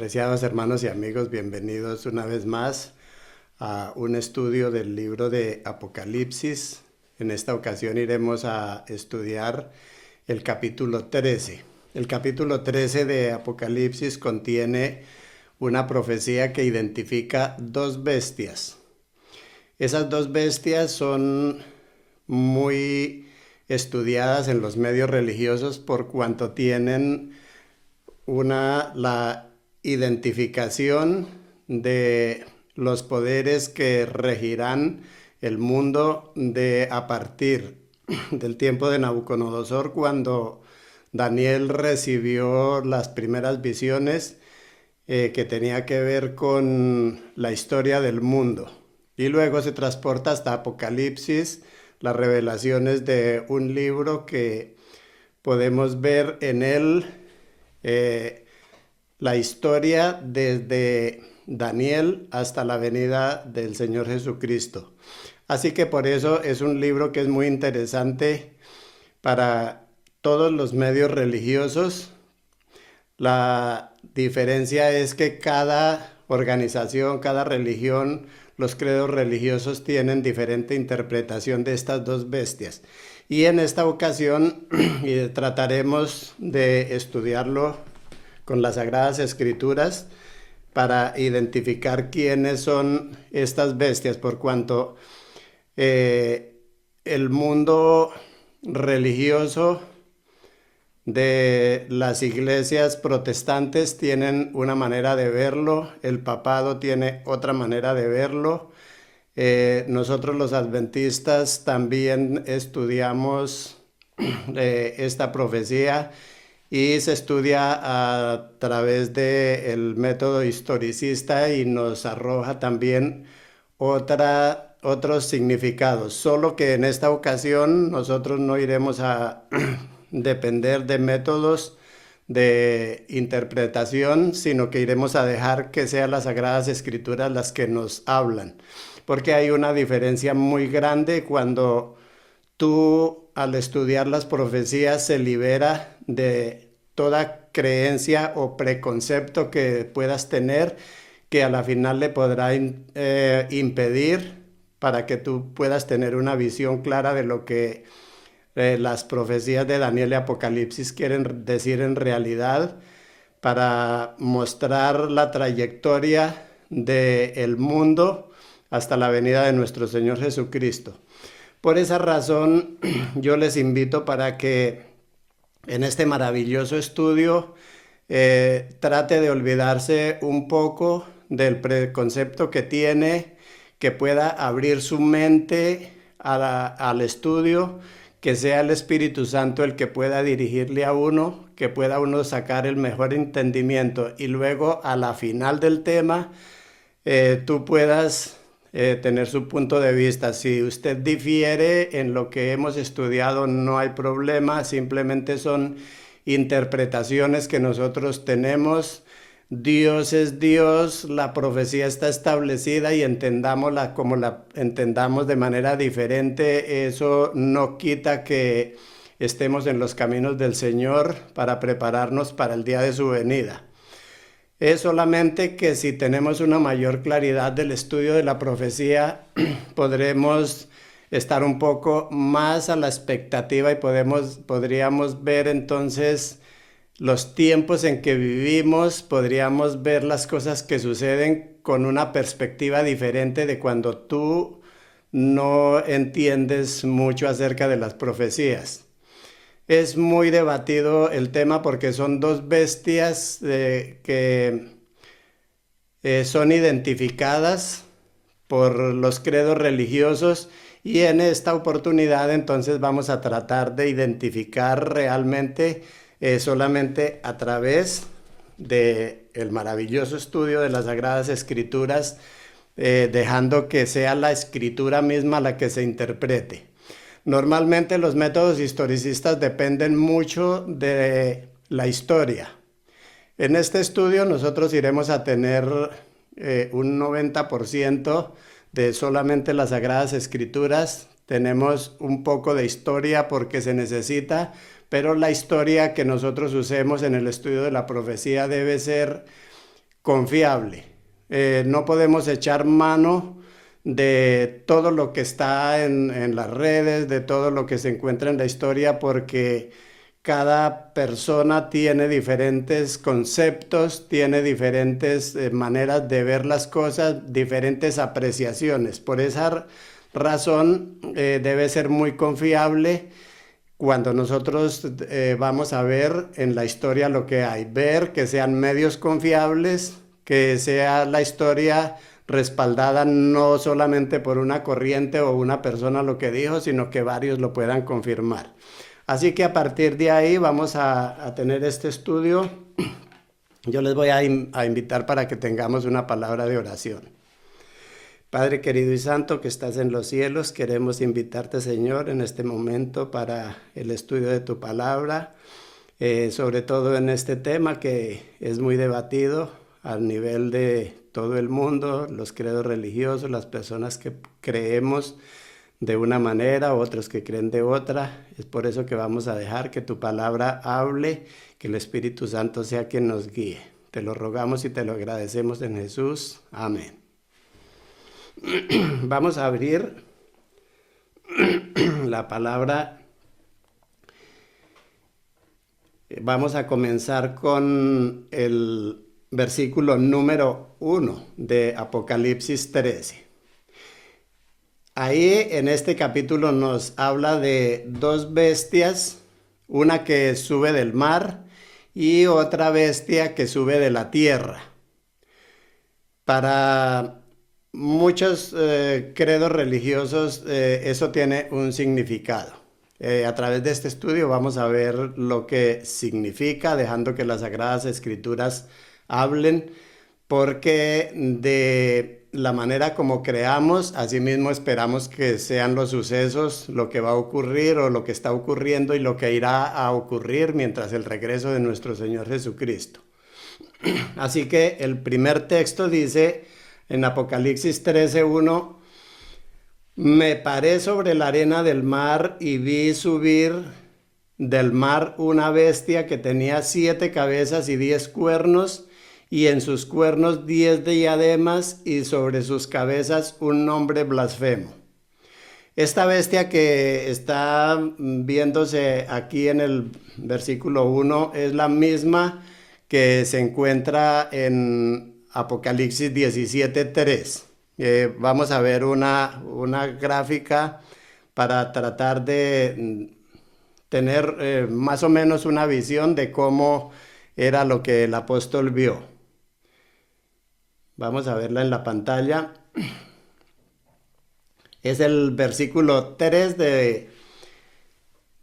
Apreciados hermanos y amigos, bienvenidos una vez más a un estudio del libro de Apocalipsis. En esta ocasión iremos a estudiar el capítulo 13. El capítulo 13 de Apocalipsis contiene una profecía que identifica dos bestias. Esas dos bestias son muy estudiadas en los medios religiosos por cuanto tienen la identificación de los poderes que regirán el mundo a partir del tiempo de Nabucodonosor, cuando Daniel recibió las primeras visiones que tenía que ver con la historia del mundo. Y luego se transporta hasta Apocalipsis, las revelaciones de un libro que podemos ver en él la historia desde Daniel hasta la venida del Señor Jesucristo. Así que por eso es un libro que es muy interesante para todos los medios religiosos. La diferencia es que cada organización, cada religión, los credos religiosos tienen diferente interpretación de estas dos bestias. Y en esta ocasión trataremos de estudiarlo con las Sagradas Escrituras para identificar quiénes son estas bestias, por cuanto el mundo religioso de las iglesias protestantes tienen una manera de verlo, el papado tiene otra manera de verlo. Nosotros los adventistas también estudiamos esta profecía y se estudia a través del método historicista y nos arroja también otros significados. Solo que en esta ocasión nosotros no iremos a depender de métodos de interpretación, sino que iremos a dejar que sean las Sagradas Escrituras las que nos hablan. Porque hay una diferencia muy grande cuando tú, al estudiar las profecías, se libera de toda creencia o preconcepto que puedas tener, que a la final le podrá impedir para que tú puedas tener una visión clara de lo que las profecías de Daniel y Apocalipsis quieren decir en realidad, para mostrar la trayectoria del mundo hasta la venida de nuestro Señor Jesucristo. Por esa razón, yo les invito para que en este maravilloso estudio trate de olvidarse un poco del preconcepto que tiene, que pueda abrir su mente al estudio, que sea el Espíritu Santo el que pueda dirigirle a uno, que pueda uno sacar el mejor entendimiento y luego a la final del tema tú puedas tener su punto de vista. Si usted difiere en lo que hemos estudiado, no hay problema, simplemente son interpretaciones que nosotros tenemos. Dios es Dios, la profecía está establecida y entendámosla como la entendamos de manera diferente. Eso no quita que estemos en los caminos del Señor para prepararnos para el día de su venida. Es solamente que si tenemos una mayor claridad del estudio de la profecía, podremos estar un poco más a la expectativa y podríamos ver entonces los tiempos en que vivimos, podríamos ver las cosas que suceden con una perspectiva diferente de cuando tú no entiendes mucho acerca de las profecías. Es muy debatido el tema porque son dos bestias que son identificadas por los credos religiosos, y en esta oportunidad entonces vamos a tratar de identificar realmente solamente a través del maravilloso estudio de las Sagradas Escrituras, dejando que sea la Escritura misma la que se interprete. Normalmente los métodos historicistas dependen mucho de la historia. En este estudio nosotros iremos a tener un 90% de solamente las Sagradas Escrituras. Tenemos un poco de historia porque se necesita, pero la historia que nosotros usemos en el estudio de la profecía debe ser confiable. No podemos echar mano de todo lo que está en las redes, de todo lo que se encuentra en la historia, porque cada persona tiene diferentes conceptos, tiene diferentes maneras de ver las cosas, diferentes apreciaciones. Por esa razón debe ser muy confiable cuando nosotros vamos a ver en la historia lo que hay. Ver que sean medios confiables, que sea la historia respaldada no solamente por una corriente o una persona lo que dijo, sino que varios lo puedan confirmar. Así que a partir de ahí vamos a tener este estudio. Yo les voy a invitar para que tengamos una palabra de oración. Padre querido y santo que estás en los cielos, queremos invitarte, Señor, en este momento para el estudio de tu palabra, sobre todo en este tema que es muy debatido a nivel de todo el mundo, los credos religiosos, las personas que creemos de una manera, otros que creen de otra. Es por eso que vamos a dejar que tu palabra hable, que el Espíritu Santo sea quien nos guíe. Te lo rogamos y te lo agradecemos en Jesús. Amén. Vamos a abrir la palabra. Vamos a comenzar con el versículo número 1 de Apocalipsis 13. Ahí en este capítulo nos habla de dos bestias, una que sube del mar y otra bestia que sube de la tierra. Para muchos credos religiosos eso tiene un significado. A través de este estudio vamos a ver lo que significa, dejando que las Sagradas Escrituras hablen, porque de la manera como creamos, asimismo esperamos que sean los sucesos, lo que va a ocurrir o lo que está ocurriendo y lo que irá a ocurrir mientras el regreso de nuestro Señor Jesucristo. Así que el primer texto dice en Apocalipsis 13:1: me paré sobre la arena del mar y vi subir del mar una bestia que tenía 7 cabezas y 10 cuernos, y en sus cuernos 10 diademas, y sobre sus cabezas un nombre blasfemo. Esta bestia que está viéndose aquí en el versículo 1 es la misma que se encuentra en Apocalipsis 17:3. Vamos a ver una gráfica para tratar de tener más o menos una visión de cómo era lo que el apóstol vio. Vamos a verla en la pantalla. Es el versículo 3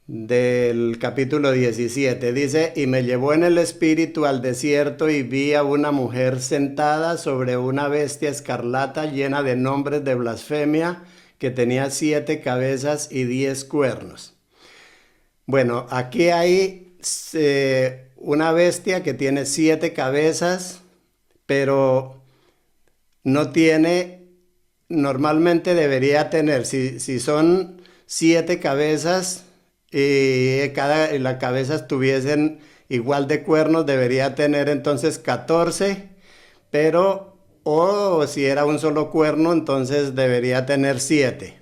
del capítulo 17. Dice: y me llevó en el espíritu al desierto y vi a una mujer sentada sobre una bestia escarlata llena de nombres de blasfemia, que tenía 7 cabezas y 10 cuernos. Bueno, aquí hay una bestia que tiene 7 cabezas, pero no tiene, normalmente debería tener, si son 7 cabezas y las cabezas tuviesen igual de cuernos, debería tener entonces 14, pero o si era un solo cuerno, entonces debería tener 7,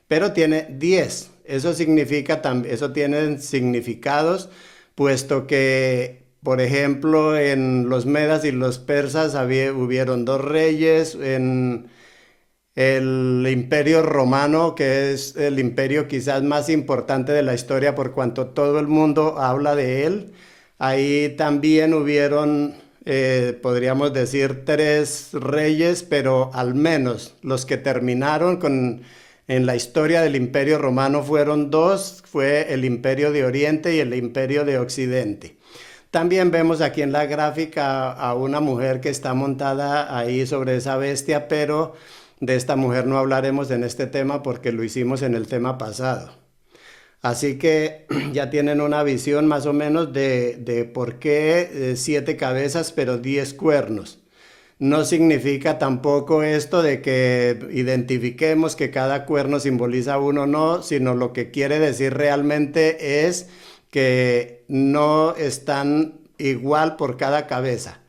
pero tiene 10. Eso significa, eso tiene significados, puesto que, por ejemplo, en los medas y los persas hubieron 2 reyes. En el Imperio Romano, que es el imperio quizás más importante de la historia por cuanto todo el mundo habla de él, ahí también hubieron, podríamos decir, 3 reyes, pero al menos los que terminaron en la historia del Imperio Romano fueron 2, fue el Imperio de Oriente y el Imperio de Occidente. También vemos aquí en la gráfica a una mujer que está montada ahí sobre esa bestia, pero de esta mujer no hablaremos en este tema porque lo hicimos en el tema pasado. Así que ya tienen una visión más o menos de por qué 7 cabezas pero 10 cuernos. No significa tampoco esto de que identifiquemos que cada cuerno simboliza uno, no, sino lo que quiere decir realmente es que no están igual por cada cabeza.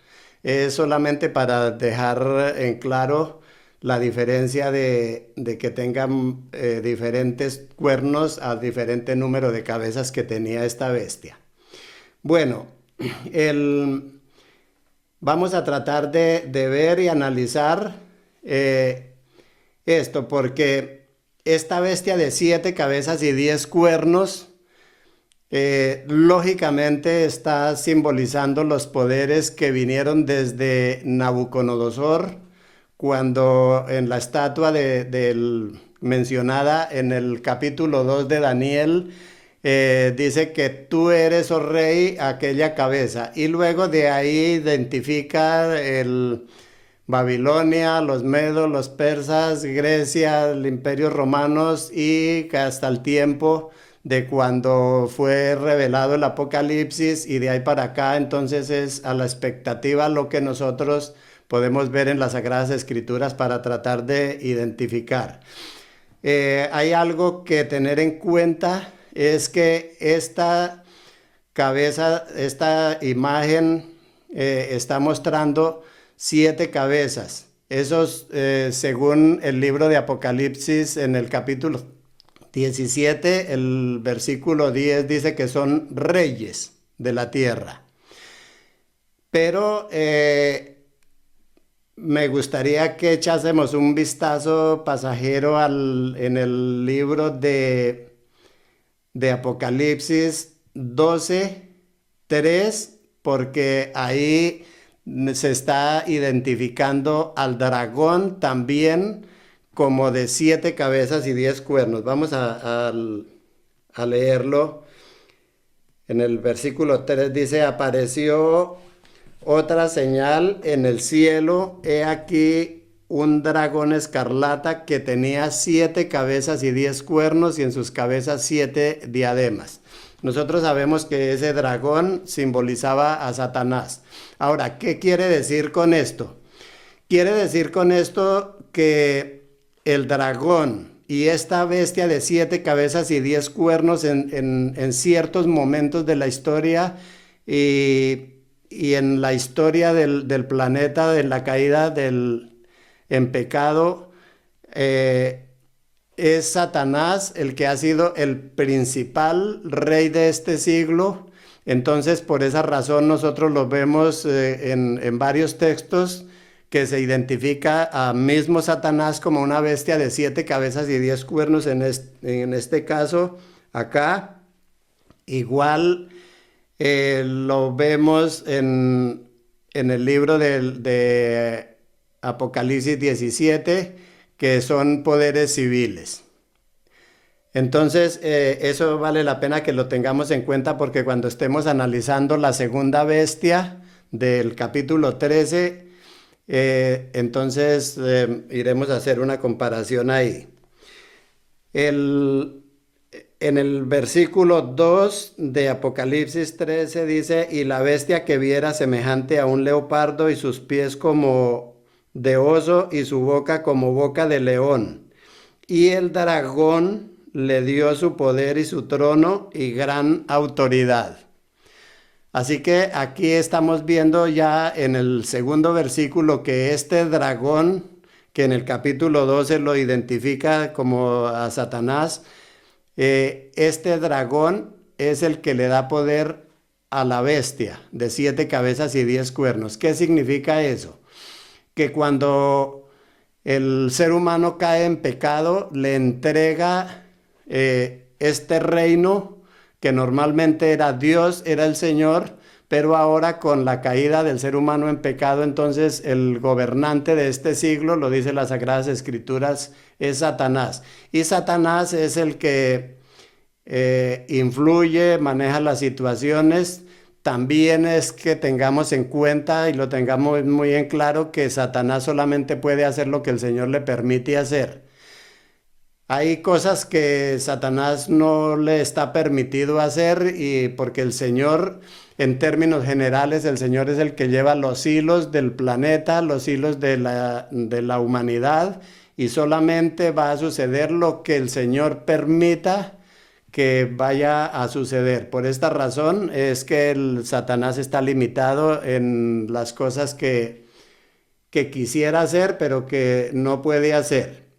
Es solamente para dejar en claro la diferencia de que tengan diferentes cuernos a diferente número de cabezas que tenía esta bestia. Bueno, el, vamos a tratar de ver y analizar esto, porque esta bestia de 7 cabezas y 10 cuernos, lógicamente está simbolizando los poderes que vinieron desde Nabucodonosor, cuando en la estatua mencionada en el capítulo 2 de Daniel, dice que tú eres, oh rey, aquella cabeza. Y luego de ahí identifica el Babilonia, los medos, los persas, Grecia, el imperio romanos y hasta el tiempo de cuando fue revelado el Apocalipsis, y de ahí para acá entonces es a la expectativa lo que nosotros podemos ver en las Sagradas Escrituras para tratar de identificar. Hay algo que tener en cuenta, es que esta cabeza, esta imagen está mostrando 7 cabezas. Esos, según el libro de Apocalipsis, en el capítulo 17, el versículo 10 dice que son reyes de la tierra. Pero me gustaría que echásemos un vistazo pasajero en el libro de Apocalipsis 12:3, porque ahí se está identificando al dragón también como de 7 cabezas y 10 cuernos. Vamos a leerlo. En el versículo 3 dice: apareció otra señal en el cielo, he aquí un dragón escarlata que tenía 7 cabezas y 10 cuernos, y en sus cabezas 7 diademas. Nosotros sabemos que ese dragón simbolizaba a Satanás. Ahora, ¿qué quiere decir con esto? Quiere decir con esto que el dragón y esta bestia de 7 cabezas y 10 cuernos en ciertos momentos de la historia y en la historia del planeta, de la caída en pecado, es Satanás el que ha sido el principal rey de este siglo. Entonces, por esa razón nosotros lo vemos en varios textos, que se identifica a mismo Satanás como una bestia de 7 cabezas y 10 cuernos en este caso acá. Igual lo vemos en el libro de Apocalipsis 17, que son poderes civiles. Entonces, eso vale la pena que lo tengamos en cuenta, porque cuando estemos analizando la segunda bestia del capítulo 13, entonces iremos a hacer una comparación ahí. En el versículo 2 de Apocalipsis 13 dice: y la bestia que viera semejante a un leopardo, y sus pies como de oso, y su boca como boca de león. Y el dragón le dio su poder y su trono y gran autoridad. Así que aquí estamos viendo ya en el segundo versículo que este dragón, que en el capítulo 12 lo identifica como a Satanás, este dragón es el que le da poder a la bestia de 7 cabezas y 10 cuernos. ¿Qué significa eso? Que cuando el ser humano cae en pecado, le entrega este reino, que normalmente era Dios, era el Señor, pero ahora con la caída del ser humano en pecado, entonces el gobernante de este siglo, lo dice las Sagradas Escrituras, es Satanás. Y Satanás es el que influye, maneja las situaciones. También es que tengamos en cuenta y lo tengamos muy en claro, que Satanás solamente puede hacer lo que el Señor le permite hacer. Hay cosas que Satanás no le está permitido hacer, y porque el Señor, en términos generales, el Señor es el que lleva los hilos del planeta, los hilos de la humanidad, y solamente va a suceder lo que el Señor permita que vaya a suceder. Por esta razón es que el Satanás está limitado en las cosas que quisiera hacer, pero que no puede hacer.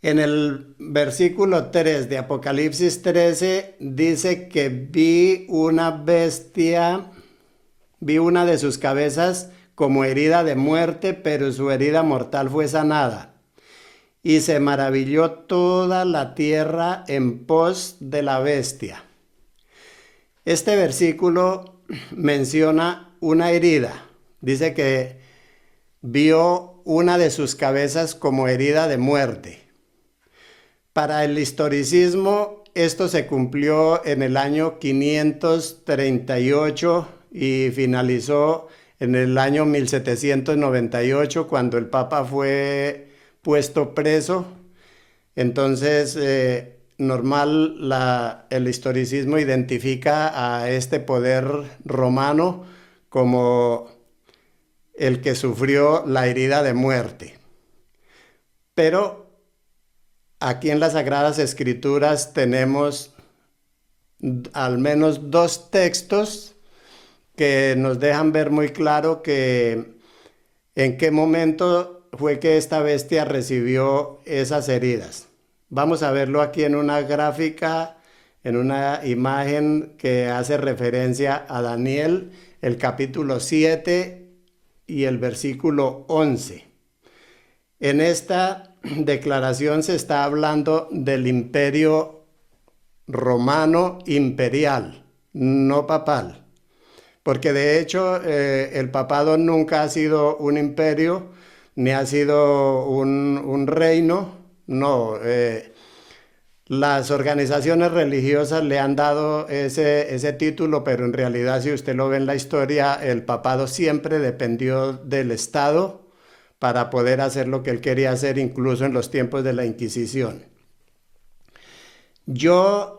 En el versículo 3 de Apocalipsis 13 dice que vi una bestia, vi una de sus cabezas como herida de muerte, pero su herida mortal fue sanada. Y se maravilló toda la tierra en pos de la bestia. Este versículo menciona una herida. Dice que vio una de sus cabezas como herida de muerte. Para el historicismo, esto se cumplió en el año 538 y finalizó en el año 1798, cuando el Papa fue puesto preso. Entonces, el historicismo identifica a este poder romano como el que sufrió la herida de muerte. Pero aquí en las Sagradas Escrituras tenemos al menos dos textos que nos dejan ver muy claro que en qué momento fue que esta bestia recibió esas heridas. Vamos a verlo aquí en una gráfica, en una imagen que hace referencia a Daniel, el capítulo 7 y el versículo 11. En esta declaración se está hablando del imperio romano imperial, no papal. Porque de hecho el papado nunca ha sido un imperio, ni ha sido un reino. No, las organizaciones religiosas le han dado ese título, pero en realidad, si usted lo ve en la historia, el papado siempre dependió del Estado para poder hacer lo que él quería hacer, incluso en los tiempos de la Inquisición. Yo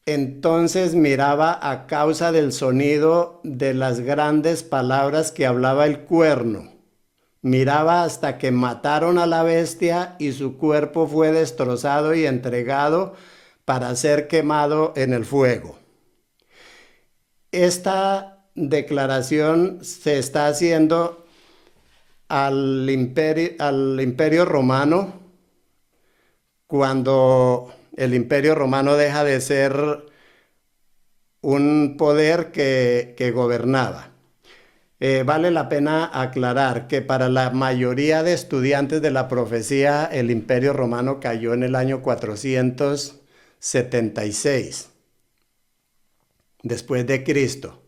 entonces miraba a causa del sonido de las grandes palabras que hablaba el cuerno. Miraba hasta que mataron a la bestia y su cuerpo fue destrozado y entregado para ser quemado en el fuego. Esta declaración se está haciendo al imperio romano, cuando el imperio romano deja de ser un poder que gobernaba. Vale la pena aclarar que para la mayoría de estudiantes de la profecía, el imperio romano cayó en el año 476 después de Cristo.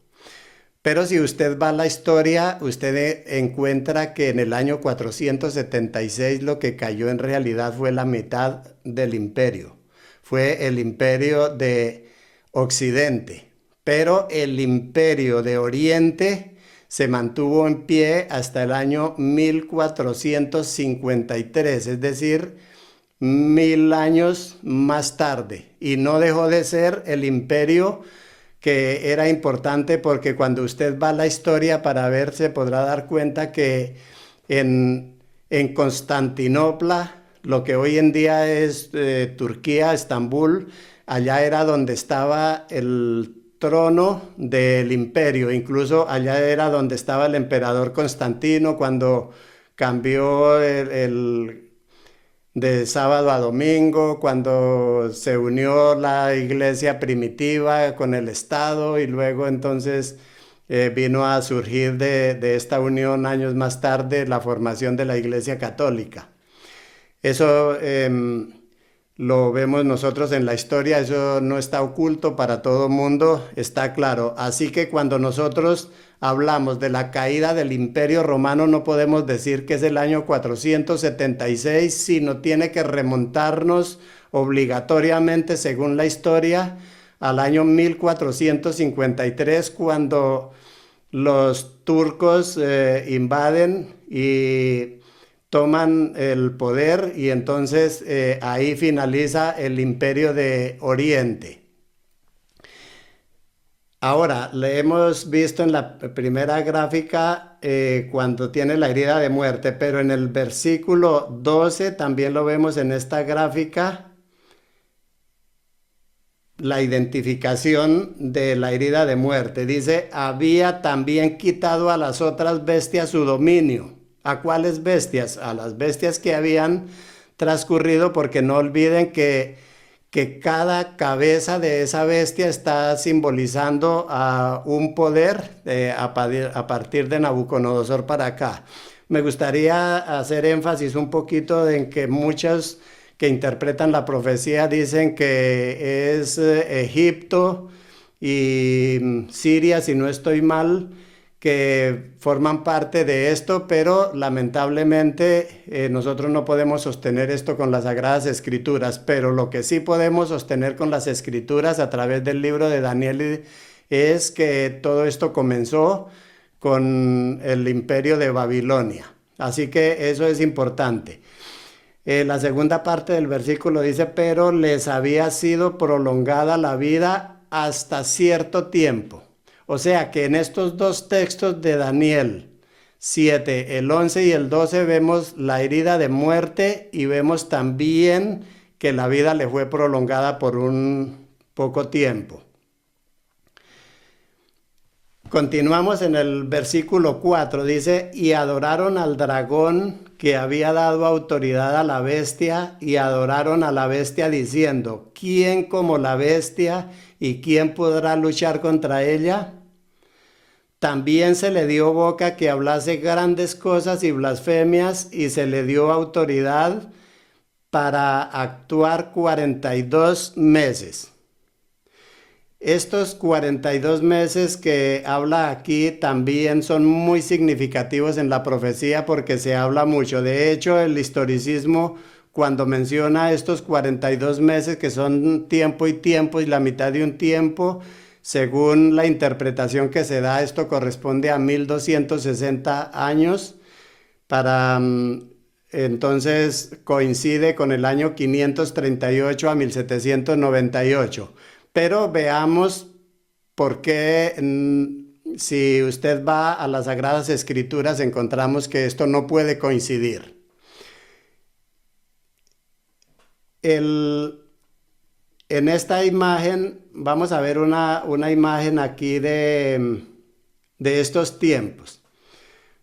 Pero si usted va a la historia, usted encuentra que en el año 476 lo que cayó en realidad fue la mitad del imperio. Fue el imperio de Occidente. Pero el imperio de Oriente se mantuvo en pie hasta el año 1453, es decir, 1000 años más tarde. Y no dejó de ser el imperio que era importante, porque cuando usted va a la historia para ver, se podrá dar cuenta que en Constantinopla, lo que hoy en día es Turquía, Estambul, allá era donde estaba el trono del imperio. Incluso allá era donde estaba el emperador Constantino cuando cambió de sábado a domingo, cuando se unió la iglesia primitiva con el Estado, y luego entonces vino a surgir de esta unión años más tarde la formación de la Iglesia Católica. Eso lo vemos nosotros en la historia, eso no está oculto para todo mundo, está claro. Así que cuando nosotros hablamos de la caída del Imperio Romano, no podemos decir que es el año 476, sino tiene que remontarnos obligatoriamente, según la historia, al año 1453, cuando los turcos invaden y toman el poder, y entonces ahí finaliza el Imperio de Oriente. Ahora, le hemos visto en la primera gráfica cuando tiene la herida de muerte, pero en el versículo 12 también lo vemos en esta gráfica. la identificación de la herida de muerte. Dice, había también quitado a las otras bestias su dominio. ¿A cuáles bestias? A las bestias que habían transcurrido, porque no olviden que cada cabeza de esa bestia está simbolizando a un poder a partir de Nabucodonosor para acá. Me gustaría hacer énfasis un poquito en que muchos que interpretan la profecía dicen que es Egipto y Siria, si no estoy mal, que forman parte de esto, pero lamentablemente nosotros no podemos sostener esto con las Sagradas Escrituras, pero lo que sí podemos sostener con las Escrituras a través del libro de Daniel es que todo esto comenzó con el imperio de Babilonia. Así que eso es importante. La segunda parte del versículo dice, pero les había sido prolongada la vida hasta cierto tiempo. O sea que en estos dos textos de Daniel 7, el 11 y el 12 vemos la herida de muerte y vemos también que la vida le fue prolongada por un poco tiempo. Continuamos en el versículo 4, dice, y adoraron al dragón que había dado autoridad a la bestia, y adoraron a la bestia diciendo, ¿quién como la bestia y quién podrá luchar contra ella? También se le dio boca que hablase grandes cosas y blasfemias, y se le dio autoridad para actuar 42 meses. Estos 42 meses que habla aquí también son muy significativos en la profecía porque se habla mucho. De hecho, el historicismo, cuando menciona estos 42 meses que son tiempo y la mitad de un tiempo, según la interpretación que se da, esto corresponde a 1260 años. Entonces coincide con el año 538 a 1798. Pero veamos por qué, si usted va a las Sagradas Escrituras, encontramos que esto no puede coincidir. En esta imagen, vamos a ver una imagen aquí de estos tiempos.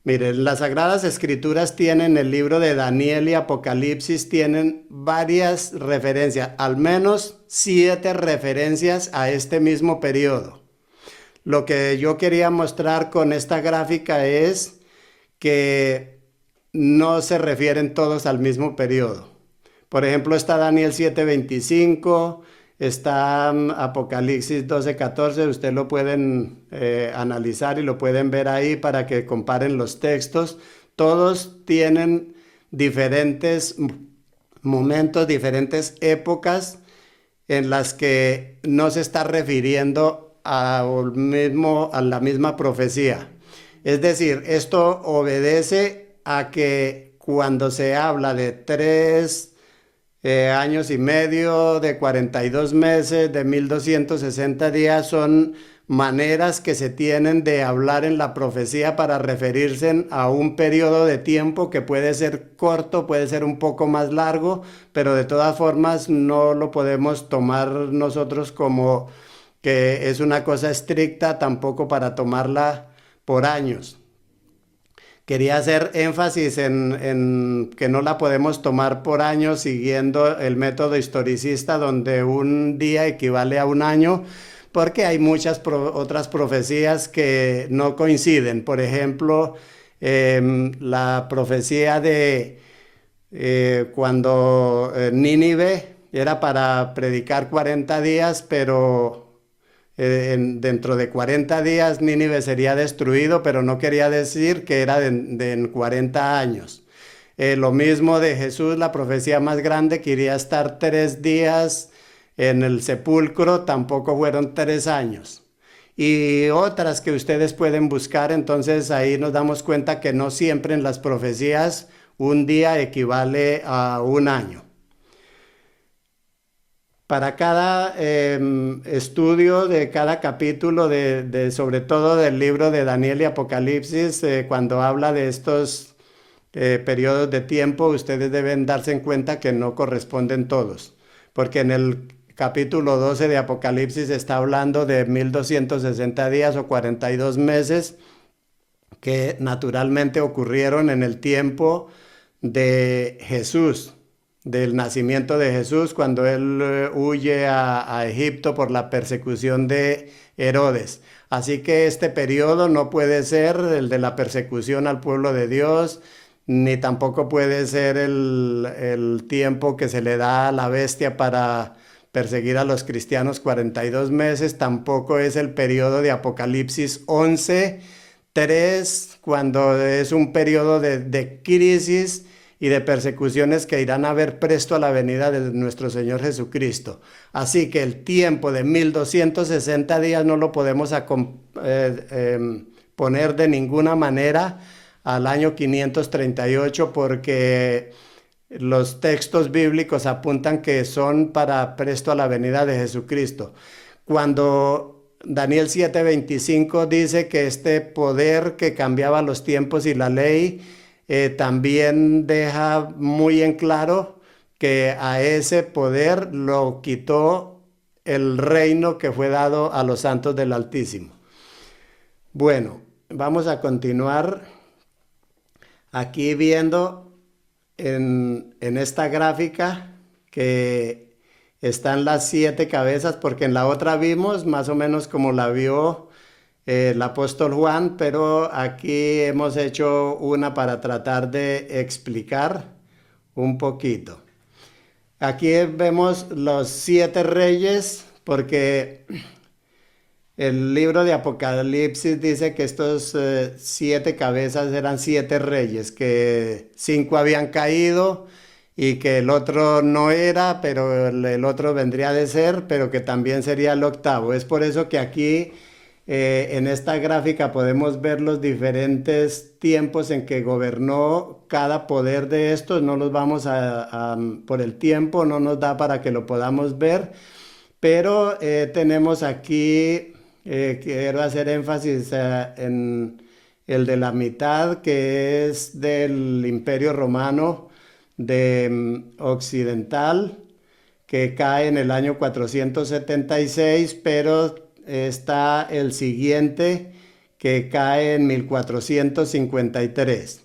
Miren, las Sagradas Escrituras tienen el libro de Daniel y Apocalipsis, tienen varias referencias, al menos 7 referencias a este mismo periodo. Lo que yo quería mostrar con esta gráfica es que no se refieren todos al mismo periodo. Por ejemplo, está Daniel 7:25, está Apocalipsis 12:14, ustedes lo pueden analizar y lo pueden ver ahí para que comparen los textos. Todos tienen diferentes momentos, diferentes épocas en las que no se está refiriendo a la misma profecía. Es decir, esto obedece a que cuando se habla de 3 años y medio, de 42 meses, de 1260 días, son maneras que se tienen de hablar en la profecía para referirse a un periodo de tiempo que puede ser corto, puede ser un poco más largo, pero de todas formas no lo podemos tomar nosotros como que es una cosa estricta, tampoco para tomarla por años. Quería hacer énfasis en que no la podemos tomar por años siguiendo el método historicista donde un día equivale a un año, porque hay muchas otras profecías que no coinciden. Por ejemplo, la profecía de cuando Nínive era para predicar 40 días, pero dentro de 40 días Nínive sería destruido, pero no quería decir que era en 40 años. Lo mismo de Jesús, la profecía más grande, que iría a estar 3 días en el sepulcro, tampoco fueron 3 años. Y otras que ustedes pueden buscar, entonces ahí nos damos cuenta que no siempre en las profecías un día equivale a un año. Para cada estudio de cada capítulo, sobre todo del libro de Daniel y Apocalipsis, cuando habla de estos periodos de tiempo, ustedes deben darse en cuenta que no corresponden todos. Porque en el capítulo 12 de Apocalipsis está hablando de 1260 días o 42 meses que naturalmente ocurrieron en el tiempo de Jesús, del nacimiento de Jesús, cuando él huye a Egipto por la persecución de Herodes. Así que este periodo no puede ser el de la persecución al pueblo de Dios, ni tampoco puede ser el tiempo que se le da a la bestia para perseguir a los cristianos 42 meses, tampoco es el periodo de Apocalipsis 11:3, cuando es un periodo de crisis y de persecuciones que irán a ver presto a la venida de nuestro Señor Jesucristo. Así que el tiempo de 1260 días no lo podemos poner de ninguna manera al año 538, porque los textos bíblicos apuntan que son para presto a la venida de Jesucristo. Cuando Daniel 7:25 dice que este poder que cambiaba los tiempos y la ley, también deja muy en claro que a ese poder lo quitó el reino que fue dado a los santos del Altísimo. Bueno, vamos a continuar aquí viendo en esta gráfica que están las 7 cabezas, porque en la otra vimos más o menos como la vio el apóstol Juan, pero aquí hemos hecho una para tratar de explicar un poquito. Aquí vemos los 7 reyes, porque el libro de Apocalipsis dice que estos 7 cabezas eran 7 reyes, que 5 habían caído y que el otro no era, pero el otro vendría de ser, pero que también sería el octavo. Es por eso que aquí en esta gráfica podemos ver los diferentes tiempos en que gobernó cada poder de estos. No los vamos por el tiempo, no nos da para que lo podamos ver, pero tenemos aquí, quiero hacer énfasis en el de la mitad, que es del Imperio Romano occidental, que cae en el año 476, pero está el siguiente que cae en 1453.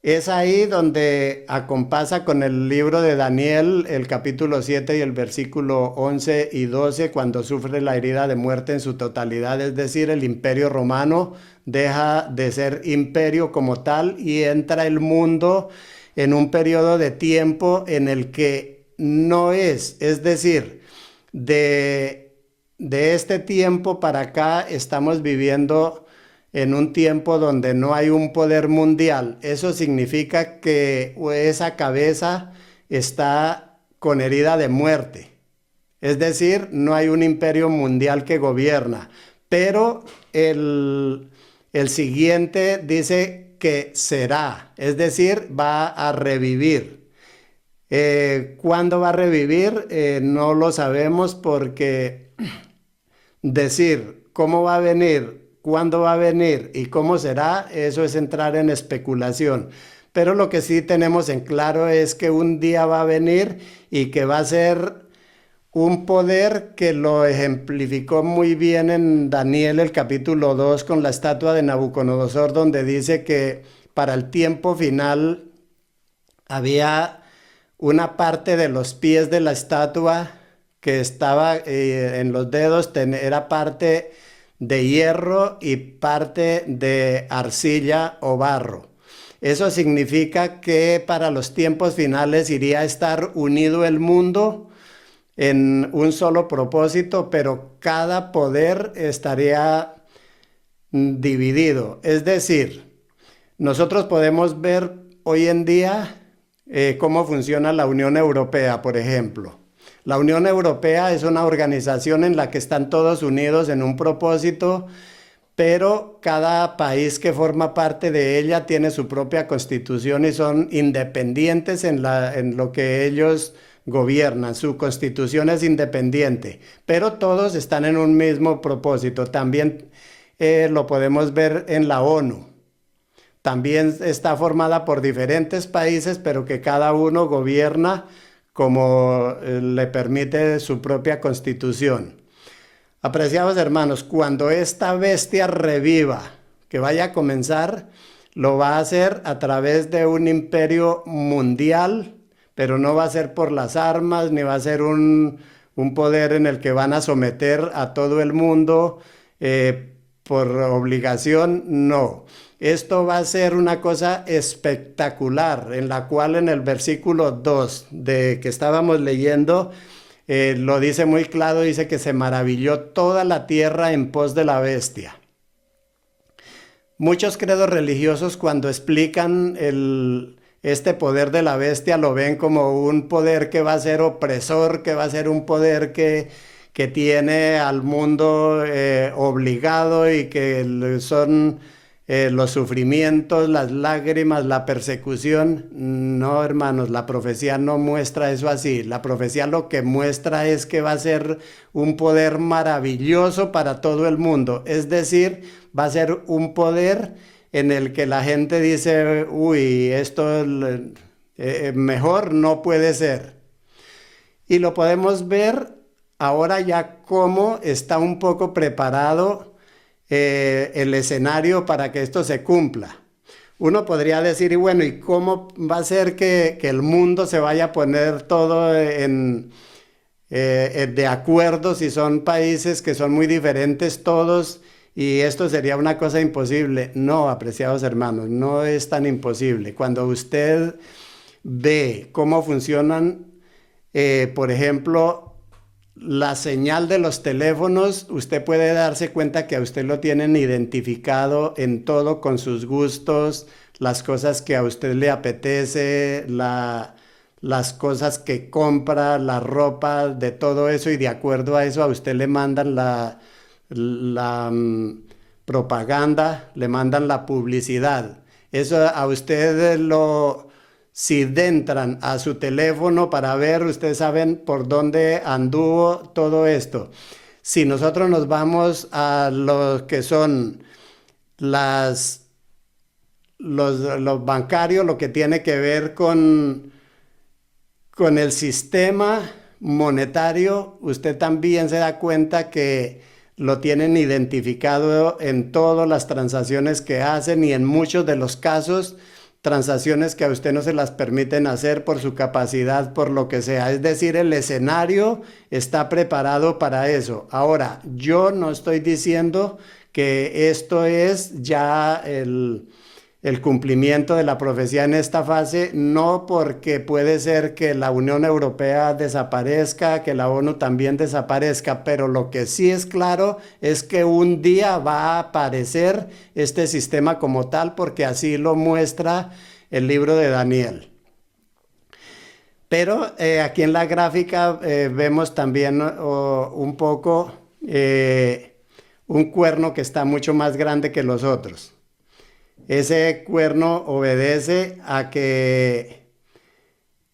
Es ahí donde acompasa con el libro de Daniel, el capítulo 7 y el versículo 11 y 12, cuando sufre la herida de muerte en su totalidad, es decir, el Imperio Romano deja de ser imperio como tal y entra el mundo en un periodo de tiempo en el que no es decir, de este tiempo para acá estamos viviendo en un tiempo donde no hay un poder mundial. Eso significa que esa cabeza está con herida de muerte. Es decir, no hay un imperio mundial que gobierna. Pero el siguiente dice que será, es decir, va a revivir. ¿Cuándo va a revivir? No lo sabemos, porque decir cómo va a venir, cuándo va a venir y cómo será, eso es entrar en especulación. Pero lo que sí tenemos en claro es que un día va a venir y que va a ser un poder que lo ejemplificó muy bien en Daniel el capítulo 2 con la estatua de Nabucodonosor, donde dice que para el tiempo final había una parte de los pies de la estatua que estaba en los dedos, era parte de hierro y parte de arcilla o barro. Eso significa que para los tiempos finales iría a estar unido el mundo en un solo propósito, pero cada poder estaría dividido. Es decir, nosotros podemos ver hoy en día cómo funciona la Unión Europea, por ejemplo. La Unión Europea es una organización en la que están todos unidos en un propósito, pero cada país que forma parte de ella tiene su propia constitución y son independientes en lo que ellos gobiernan. Su constitución es independiente, pero todos están en un mismo propósito. También lo podemos ver en la ONU. También está formada por diferentes países, pero que cada uno gobierna como le permite su propia constitución. Apreciados hermanos, cuando esta bestia reviva, que vaya a comenzar, lo va a hacer a través de un imperio mundial, pero no va a ser por las armas, ni va a ser un poder en el que van a someter a todo el mundo por obligación, no. Esto va a ser una cosa espectacular, en la cual en el versículo 2 de que estábamos leyendo, lo dice muy claro, dice que se maravilló toda la tierra en pos de la bestia. Muchos credos religiosos cuando explican este poder de la bestia lo ven como un poder que va a ser opresor, que va a ser un poder que tiene al mundo obligado y que son los sufrimientos, las lágrimas, la persecución. No, hermanos, la profecía no muestra eso así. La profecía lo que muestra es que va a ser un poder maravilloso para todo el mundo. Es decir, va a ser un poder en el que la gente dice, uy, esto mejor no puede ser. Y lo podemos ver ahora ya cómo está un poco preparado el escenario para que esto se cumpla. Uno podría decir, y bueno, ¿y cómo va a ser que el mundo se vaya a poner todo de acuerdo si son países que son muy diferentes todos y esto sería una cosa imposible? No, apreciados hermanos, no es tan imposible. Cuando usted ve cómo funcionan, por ejemplo, la señal de los teléfonos, usted puede darse cuenta que a usted lo tienen identificado en todo con sus gustos, las cosas que a usted le apetece, las cosas que compra, la ropa, de todo eso, y de acuerdo a eso a usted le mandan la propaganda, le mandan la publicidad. Eso a usted si entran a su teléfono para ver, ustedes saben por dónde anduvo todo esto. Si nosotros nos vamos a lo que son los bancarios, lo que tiene que ver con el sistema monetario, usted también se da cuenta que lo tienen identificado en todas las transacciones que hacen y en muchos de los casos transacciones que a usted no se las permiten hacer por su capacidad, por lo que sea. Es decir, el escenario está preparado para eso. Ahora, yo no estoy diciendo que esto es ya el cumplimiento de la profecía en esta fase, no, porque puede ser que la Unión Europea desaparezca, que la ONU también desaparezca, pero lo que sí es claro es que un día va a aparecer este sistema como tal, porque así lo muestra el libro de Daniel. Pero aquí en la gráfica vemos también un poco un cuerno que está mucho más grande que los otros. Ese cuerno obedece a que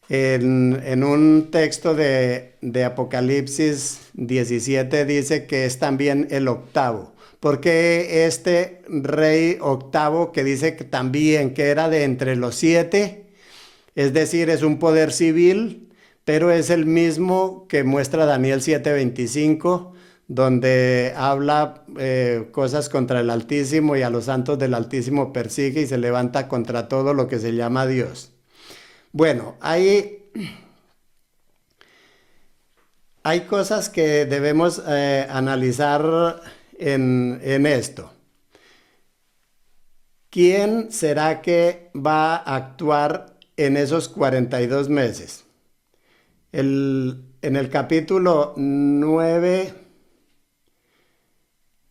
en un texto de Apocalipsis 17 dice que es también el octavo. Porque este rey octavo que dice que también que era de entre los 7, es decir, es un poder civil, pero es el mismo que muestra Daniel 7:25, donde habla cosas contra el Altísimo y a los santos del Altísimo persigue y se levanta contra todo lo que se llama Dios. Bueno, hay cosas que debemos analizar en esto. ¿Quién será que va a actuar en esos 42 meses? En el capítulo 9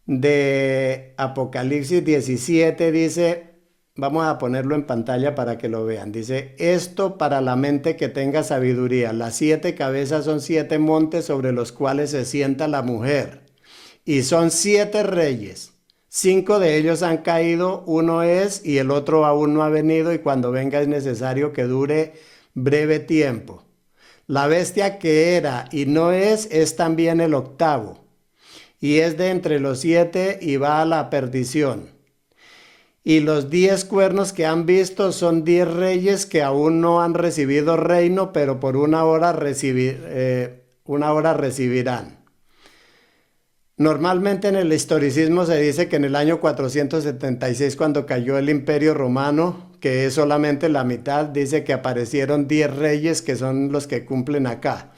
de Apocalipsis 17 dice, vamos a ponerlo en pantalla para que lo vean, dice, esto para la mente que tenga sabiduría, las 7 cabezas son 7 montes sobre los cuales se sienta la mujer, y son 7 reyes, 5 de ellos han caído, uno es y el otro aún no ha venido, y cuando venga es necesario que dure breve tiempo. La bestia que era y no es también el octavo, y es de entre los 7 y va a la perdición. Y los 10 cuernos que han visto son 10 reyes que aún no han recibido reino, pero por una hora recibirán. Normalmente en el historicismo se dice que en el año 476, cuando cayó el Imperio Romano, que es solamente la mitad, dice que aparecieron 10 reyes que son los que cumplen acá.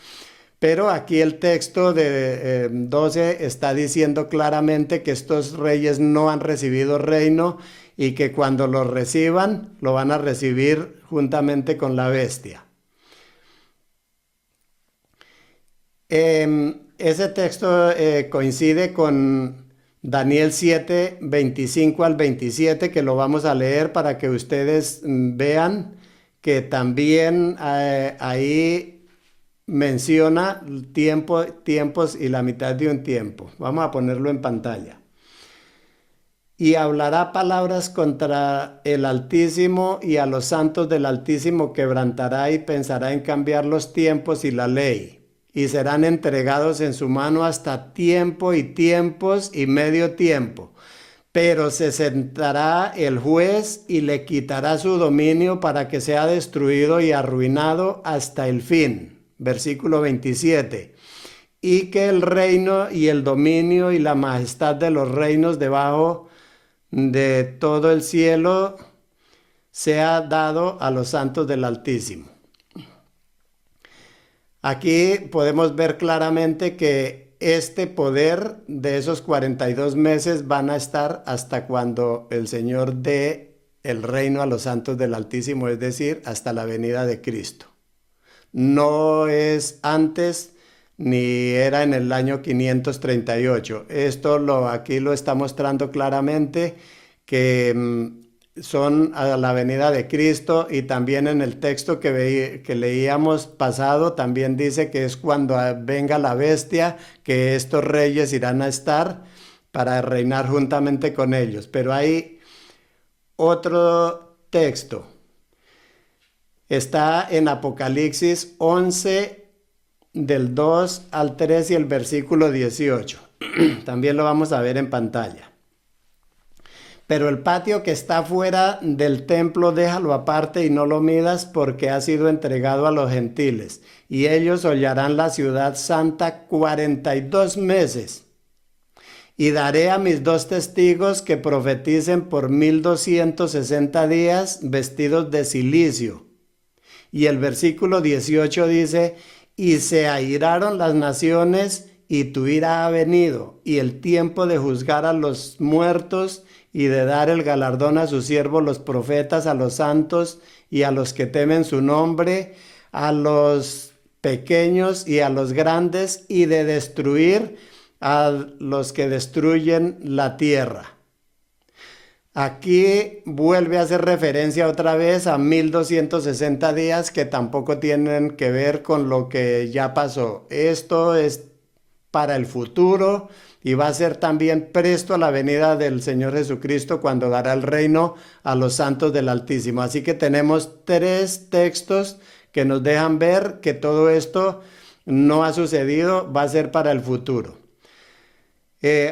Pero aquí el texto de 12 está diciendo claramente que estos reyes no han recibido reino y que cuando lo reciban, lo van a recibir juntamente con la bestia. Ese texto coincide con Daniel 7, 25 al 27, que lo vamos a leer para que ustedes vean que también ahí menciona tiempos y la mitad de un tiempo. Vamos a ponerlo en pantalla. Y hablará palabras contra el Altísimo, y a los santos del Altísimo quebrantará y pensará en cambiar los tiempos y la ley. Y serán entregados en su mano hasta tiempo y tiempos y medio tiempo. Pero se sentará el juez y le quitará su dominio para que sea destruido y arruinado hasta el fin. Versículo 27. Y que el reino y el dominio y la majestad de los reinos debajo de todo el cielo sea dado a los santos del Altísimo. Aquí podemos ver claramente que este poder de esos 42 meses van a estar hasta cuando el Señor dé el reino a los santos del Altísimo, es decir, hasta la venida de Cristo. No es antes ni era en el año 538. Aquí lo está mostrando claramente que son a la venida de Cristo, y también en el texto que leíamos pasado también dice que es cuando venga la bestia que estos reyes irán a estar para reinar juntamente con ellos. Pero hay otro texto. Está en Apocalipsis 11 del 2 al 3 y el versículo 18. También lo vamos a ver en pantalla. Pero el patio que está fuera del templo déjalo aparte y no lo midas, porque ha sido entregado a los gentiles, y ellos hollarán la ciudad santa 42 meses. Y daré a mis 2 testigos que profeticen por 1260 días vestidos de cilicio. Y el versículo 18 dice: y se airaron las naciones, y tu ira ha venido, y el tiempo de juzgar a los muertos, y de dar el galardón a sus siervos los profetas, a los santos y a los que temen su nombre, a los pequeños y a los grandes, y de destruir a los que destruyen la tierra. Aquí vuelve a hacer referencia otra vez a 1260 días, que tampoco tienen que ver con lo que ya pasó. Esto es para el futuro, y va a ser también presto a la venida del Señor Jesucristo, cuando dará el reino a los santos del Altísimo. Así que tenemos 3 textos que nos dejan ver que todo esto no ha sucedido, va a ser para el futuro.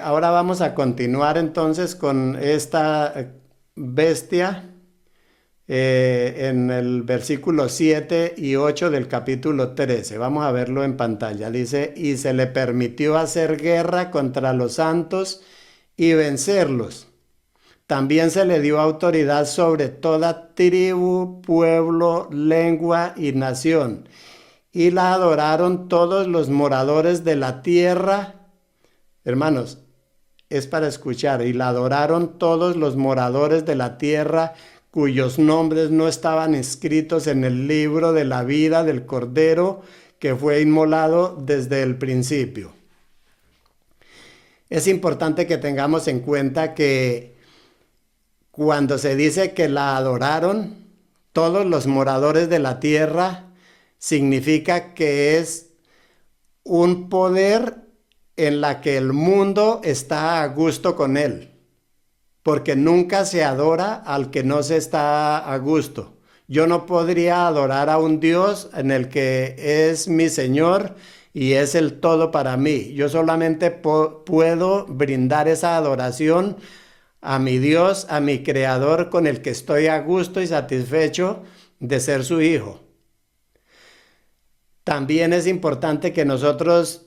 Ahora vamos a continuar entonces con esta bestia en el versículo 7 y 8 del capítulo 13. Vamos a verlo en pantalla. Dice: y se le permitió hacer guerra contra los santos y vencerlos. También se le dio autoridad sobre toda tribu, pueblo, lengua y nación. Y la adoraron todos los moradores de la tierra. Hermanos, es para escuchar. Y la adoraron todos los moradores de la tierra, cuyos nombres no estaban escritos en el libro de la vida del Cordero, que fue inmolado desde el principio. Es importante que tengamos en cuenta que cuando se dice que la adoraron todos los moradores de la tierra, significa que es un poder en la que el mundo está a gusto con él, porque nunca se adora al que no se está a gusto. Yo no podría adorar a un Dios en el que es mi Señor y es el todo para mí. Yo solamente puedo brindar esa adoración a mi Dios, a mi Creador, con el que estoy a gusto y satisfecho de ser su hijo. También es importante que nosotros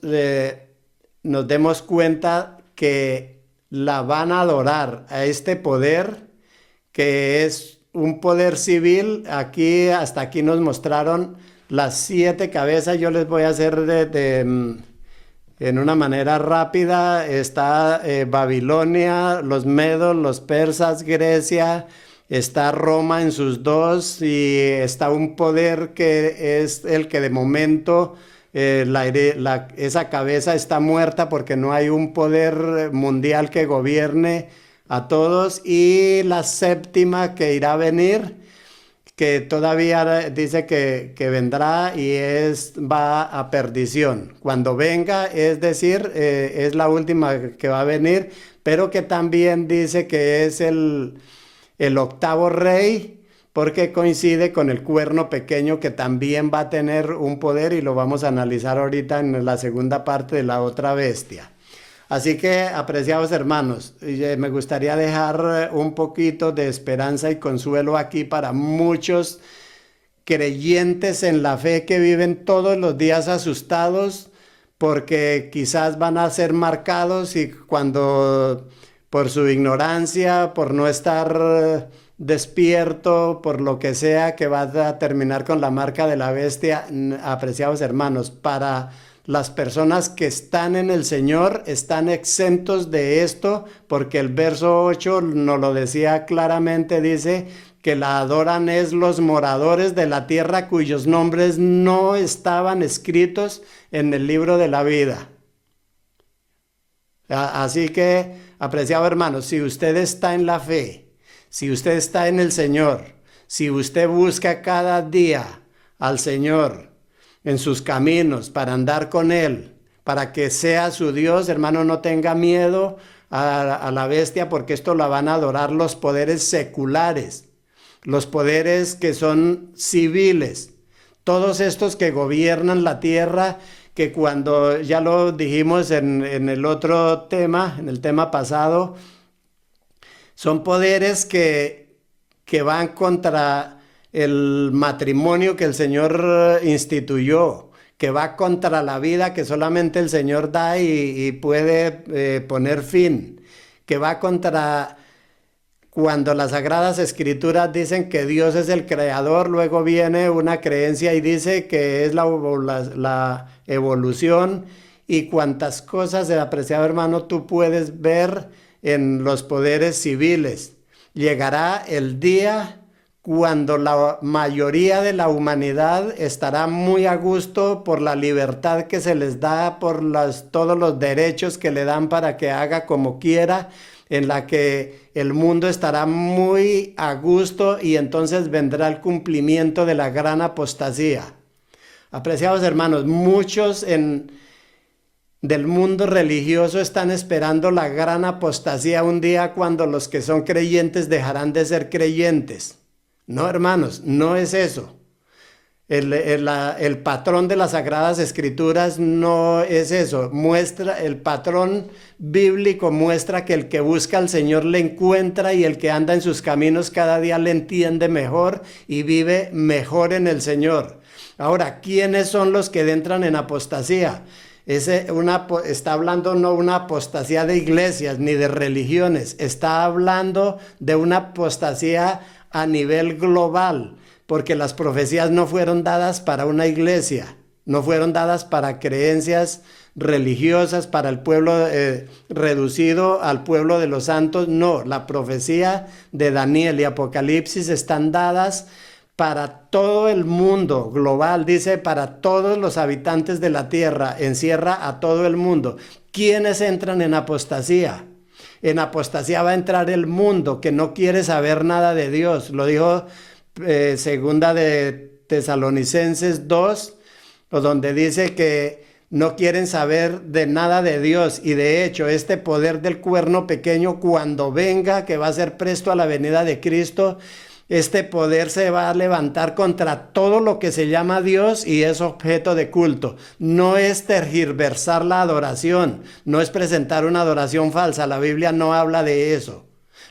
nos demos cuenta que la van a adorar a este poder, que es un poder civil. Aquí, hasta aquí nos mostraron las 7 cabezas. Yo les voy a hacer en una manera rápida. Está Babilonia, los medos, los persas, Grecia, está Roma en sus dos, y está un poder que es el que de momento esa cabeza está muerta porque no hay un poder mundial que gobierne a todos. Y la séptima que irá a venir, que todavía dice que vendrá, y va a perdición. Cuando venga, es decir, es la última que va a venir, pero que también dice que es el octavo rey, porque coincide con el cuerno pequeño, que también va a tener un poder, y lo vamos a analizar ahorita en la segunda parte de la otra bestia. Así que, apreciados hermanos, me gustaría dejar un poquito de esperanza y consuelo aquí para muchos creyentes en la fe que viven todos los días asustados, porque quizás van a ser marcados, y cuando, por su ignorancia, por no estar despierto, por lo que sea, que va a terminar con la marca de la bestia. Apreciados hermanos, para las personas que están en el Señor, están exentos de esto, porque el verso 8 nos lo decía claramente. Dice que la adoran es los moradores de la tierra cuyos nombres no estaban escritos en el libro de la vida. Así que, apreciado hermano, si usted está en la fe, si usted está en el Señor, si usted busca cada día al Señor en sus caminos para andar con Él, para que sea su Dios, hermano, no tenga miedo a la bestia, porque esto la van a adorar los poderes seculares, los poderes que son civiles, todos estos que gobiernan la tierra, que cuando ya lo dijimos en el otro tema, en el tema pasado, son poderes que van contra el matrimonio que el Señor instituyó, que va contra la vida que solamente el Señor da y puede poner fin, que va contra, cuando las Sagradas Escrituras dicen que Dios es el creador, luego viene una creencia y dice que es la evolución, y cuantas cosas, apreciado hermano, tú puedes ver en los poderes civiles. Llegará el día cuando la mayoría de la humanidad estará muy a gusto por la libertad que se les da, por todos los derechos que le dan para que haga como quiera, en la que el mundo estará muy a gusto, y entonces vendrá el cumplimiento de la gran apostasía. Apreciados hermanos, muchos del mundo religioso están esperando la gran apostasía, un día cuando los que son creyentes dejarán de ser creyentes. No, hermanos, no es eso. El patrón de las Sagradas Escrituras no es eso. El patrón bíblico muestra que el que busca al Señor le encuentra, y el que anda en sus caminos cada día le entiende mejor y vive mejor en el Señor. Ahora, ¿quiénes son los que entran en apostasía? Está hablando no una apostasía de iglesias ni de religiones, está hablando de una apostasía a nivel global, porque las profecías no fueron dadas para una iglesia, no fueron dadas para creencias religiosas, para el pueblo reducido al pueblo de los santos. No, la profecía de Daniel y Apocalipsis están dadas para todo el mundo global. Dice para todos los habitantes de la tierra, encierra a todo el mundo. ¿Quiénes entran en apostasía? En apostasía va a entrar el mundo que no quiere saber nada de Dios. Lo dijo segunda de Tesalonicenses 2, donde dice que no quieren saber de nada de Dios. Y de hecho, este poder del cuerno pequeño, cuando venga, que va a ser presto a la venida de Cristo, este poder se va a levantar contra todo lo que se llama Dios y es objeto de culto. No es tergiversar la adoración, no es presentar una adoración falsa. La Biblia no habla de eso.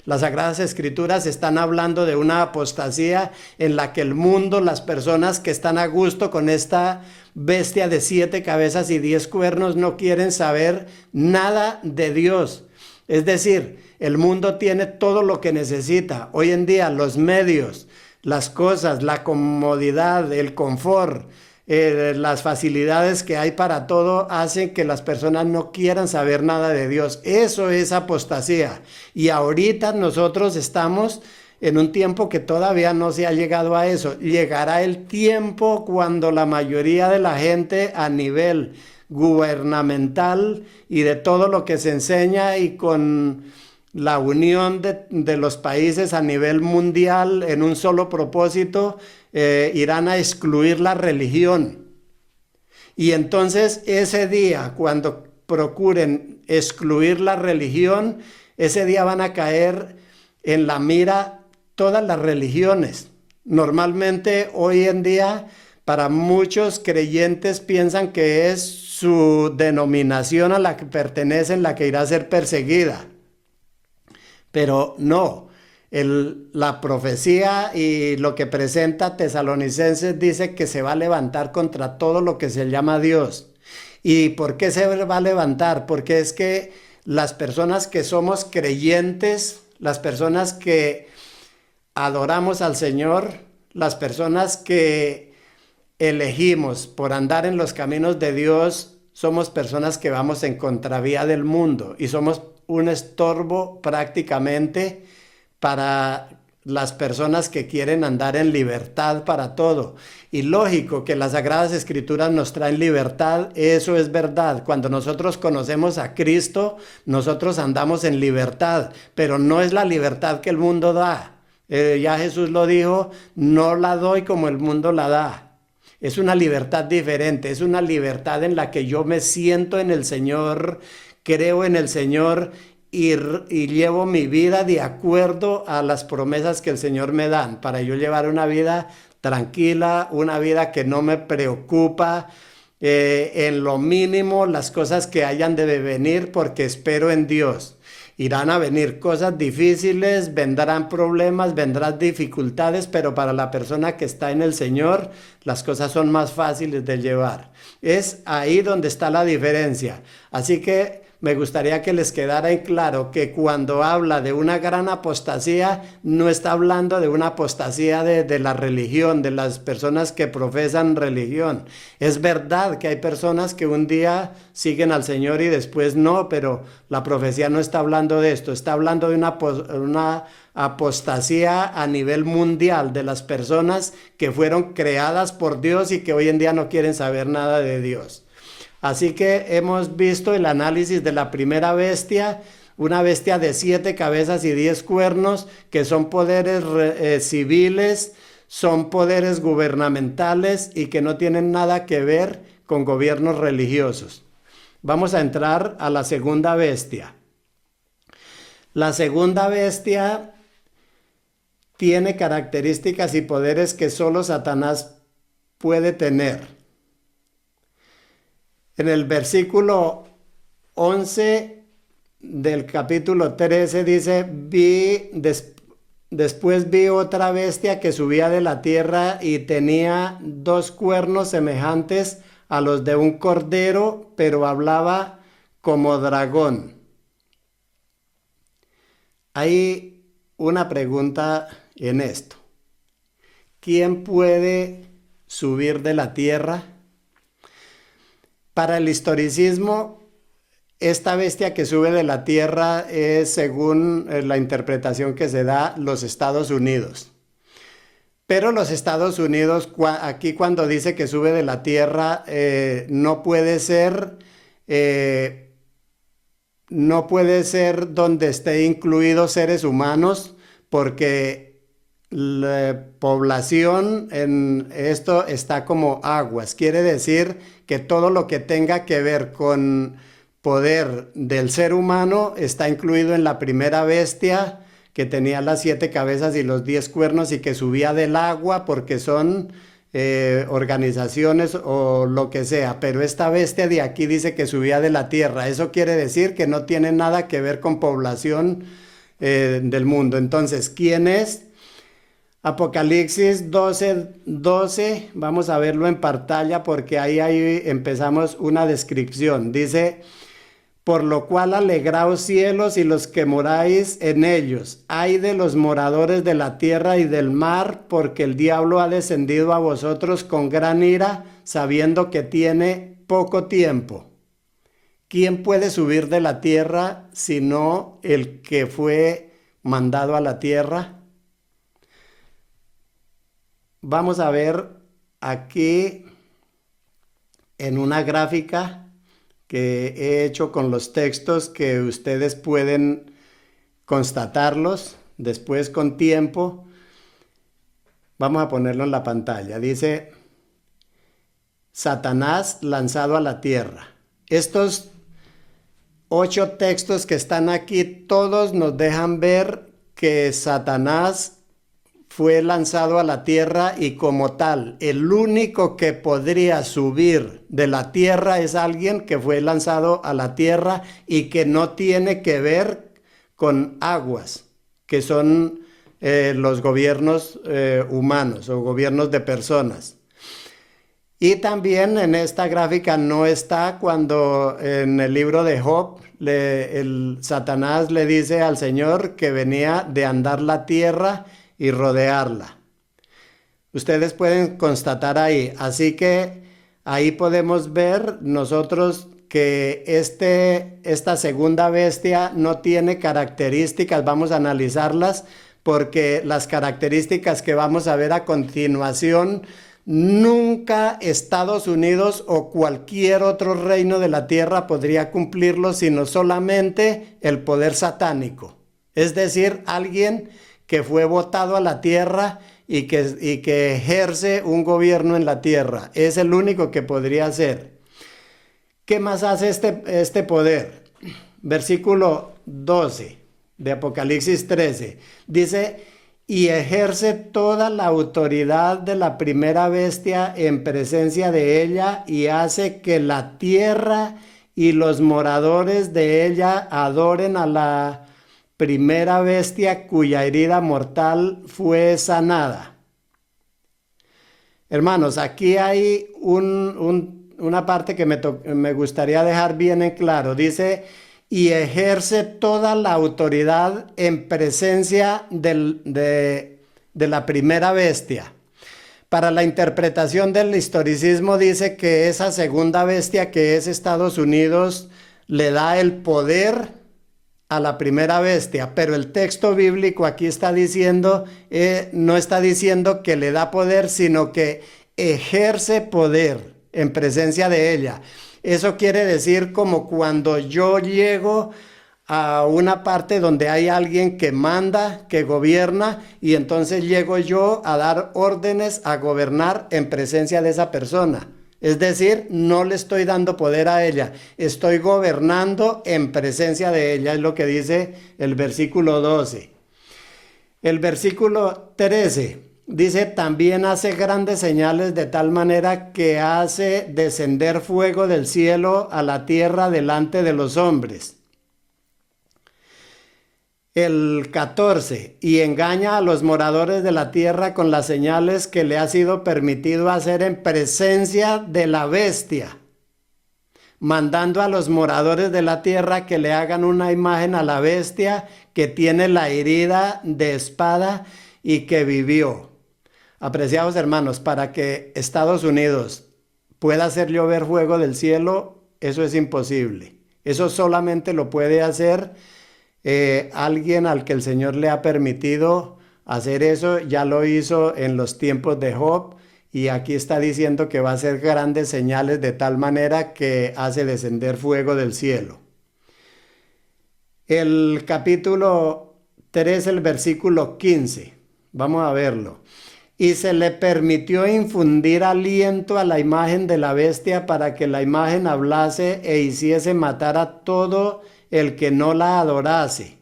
Las Sagradas Escrituras están hablando de una apostasía en la que el mundo, las personas que están a gusto con esta bestia de 7 cabezas y 10 cuernos, no quieren saber nada de Dios. Es decir, el mundo tiene todo lo que necesita. Hoy en día los medios, las cosas, la comodidad, el confort, las facilidades que hay para todo hacen que las personas no quieran saber nada de Dios. Eso es apostasía. Y ahorita nosotros estamos en un tiempo que todavía no se ha llegado a eso. Llegará el tiempo cuando la mayoría de la gente a nivel gubernamental y de todo lo que se enseña y con la unión de los países a nivel mundial en un solo propósito, irán a excluir la religión. Y entonces ese día, cuando procuren excluir la religión, ese día van a caer en la mira todas las religiones. Normalmente hoy en día, para muchos creyentes piensan que es su denominación a la que pertenecen la que irá a ser perseguida. Pero no. La profecía y lo que presenta Tesalonicenses dice que se va a levantar contra todo lo que se llama Dios. ¿Y por qué se va a levantar? Porque es que las personas que somos creyentes, las personas que adoramos al Señor, las personas que elegimos por andar en los caminos de Dios, somos personas que vamos en contravía del mundo y somos un estorbo prácticamente para las personas que quieren andar en libertad para todo. Y lógico que las Sagradas Escrituras nos traen libertad, eso es verdad. Cuando nosotros conocemos a Cristo, nosotros andamos en libertad, pero no es la libertad que el mundo da. Ya Jesús lo dijo, no la doy como el mundo la da. Es una libertad diferente, es una libertad en la que yo me siento en el Señor, creo en el Señor y llevo mi vida de acuerdo a las promesas que el Señor me dan, para yo llevar una vida tranquila, una vida que no me preocupa en lo mínimo las cosas que hayan de venir, porque espero en Dios. Irán a venir cosas difíciles, vendrán problemas, vendrán dificultades, pero para la persona que está en el Señor, las cosas son más fáciles de llevar. Es ahí donde está la diferencia. Así que me gustaría que les quedara en claro que cuando habla de una gran apostasía, no está hablando de una apostasía de la religión, de las personas que profesan religión. Es verdad que hay personas que un día siguen al Señor y después no, pero la profecía no está hablando de esto, está hablando de una apostasía a nivel mundial de las personas que fueron creadas por Dios y que hoy en día no quieren saber nada de Dios. Así que hemos visto el análisis de la primera bestia, una bestia de 7 cabezas y 10 cuernos, que son poderes civiles, son poderes gubernamentales y que no tienen nada que ver con gobiernos religiosos. Vamos a entrar a la segunda bestia. La segunda bestia tiene características y poderes que solo Satanás puede tener. En el versículo 11 del capítulo 13 dice, después vi otra bestia que subía de la tierra y tenía 2 cuernos semejantes a los de un cordero, pero hablaba como dragón. Hay una pregunta en esto. ¿Quién puede subir de la tierra? Para el historicismo, esta bestia que sube de la tierra es, según la interpretación que se da, los Estados Unidos. Pero los Estados Unidos, aquí cuando dice que sube de la tierra, no puede ser donde esté incluidos seres humanos, porque la población en esto está como aguas. Quiere decir que todo lo que tenga que ver con poder del ser humano está incluido en la primera bestia, que tenía las 7 cabezas y los 10 cuernos y que subía del agua, porque son organizaciones o lo que sea. Pero esta bestia de aquí dice que subía de la tierra. Eso quiere decir que no tiene nada que ver con población del mundo. Entonces, ¿quién es? Apocalipsis 12, vamos a verlo en pantalla porque ahí empezamos una descripción. Dice, por lo cual alegraos cielos y los que moráis en ellos. Ay de los moradores de la tierra y del mar, porque el diablo ha descendido a vosotros con gran ira, sabiendo que tiene poco tiempo. ¿Quién puede subir de la tierra sino el que fue mandado a la tierra? Vamos a ver aquí en una gráfica que he hecho con los textos que ustedes pueden constatarlos después con tiempo. Vamos a ponerlo en la pantalla. Dice, Satanás lanzado a la tierra. Estos 8 textos que están aquí, todos nos dejan ver que Satanás fue lanzado a la tierra y como tal, el único que podría subir de la tierra es alguien que fue lanzado a la tierra y que no tiene que ver con aguas, que son los gobiernos humanos o gobiernos de personas. Y también en esta gráfica no está cuando en el libro de Job Satanás le dice al Señor que venía de andar la tierra y rodearla. Ustedes pueden constatar ahí. Así que ahí podemos ver nosotros que esta segunda bestia no tiene características. Vamos a analizarlas porque las características que vamos a ver a continuación, nunca Estados Unidos o cualquier otro reino de la tierra podría cumplirlo, sino solamente el poder satánico. Es decir, alguien que fue botado a la tierra y que ejerce un gobierno en la tierra. Es el único que podría hacer. ¿Qué más hace este poder? Versículo 12 de Apocalipsis 13. Dice, y ejerce toda la autoridad de la primera bestia en presencia de ella y hace que la tierra y los moradores de ella adoren a la primera bestia cuya herida mortal fue sanada. Hermanos, aquí hay una parte que me gustaría dejar bien en claro. Dice, y ejerce toda la autoridad en presencia de la primera bestia. Para la interpretación del historicismo dice que esa segunda bestia que es Estados Unidos le da el poder a la primera bestia, pero el texto bíblico aquí está diciendo, no está diciendo que le da poder, sino que ejerce poder en presencia de ella. Eso quiere decir como cuando yo llego a una parte donde hay alguien que manda, que gobierna, y entonces llego yo a dar órdenes, a gobernar en presencia de esa persona. Es decir, no le estoy dando poder a ella, estoy gobernando en presencia de ella, es lo que dice el versículo 12. El versículo 13 dice, también hace grandes señales de tal manera que hace descender fuego del cielo a la tierra delante de los hombres. El 14, y engaña a los moradores de la tierra con las señales que le ha sido permitido hacer en presencia de la bestia, mandando a los moradores de la tierra que le hagan una imagen a la bestia que tiene la herida de espada y que vivió. Apreciados hermanos, para que Estados Unidos pueda hacer llover fuego del cielo, eso es imposible. Eso solamente lo puede hacer alguien al que el Señor le ha permitido hacer eso. Ya lo hizo en los tiempos de Job y aquí está diciendo que va a hacer grandes señales de tal manera que hace descender fuego del cielo. El capítulo 3, el versículo 15, vamos a verlo. Y se le permitió infundir aliento a la imagen de la bestia para que la imagen hablase e hiciese matar a todo el que no la adorase.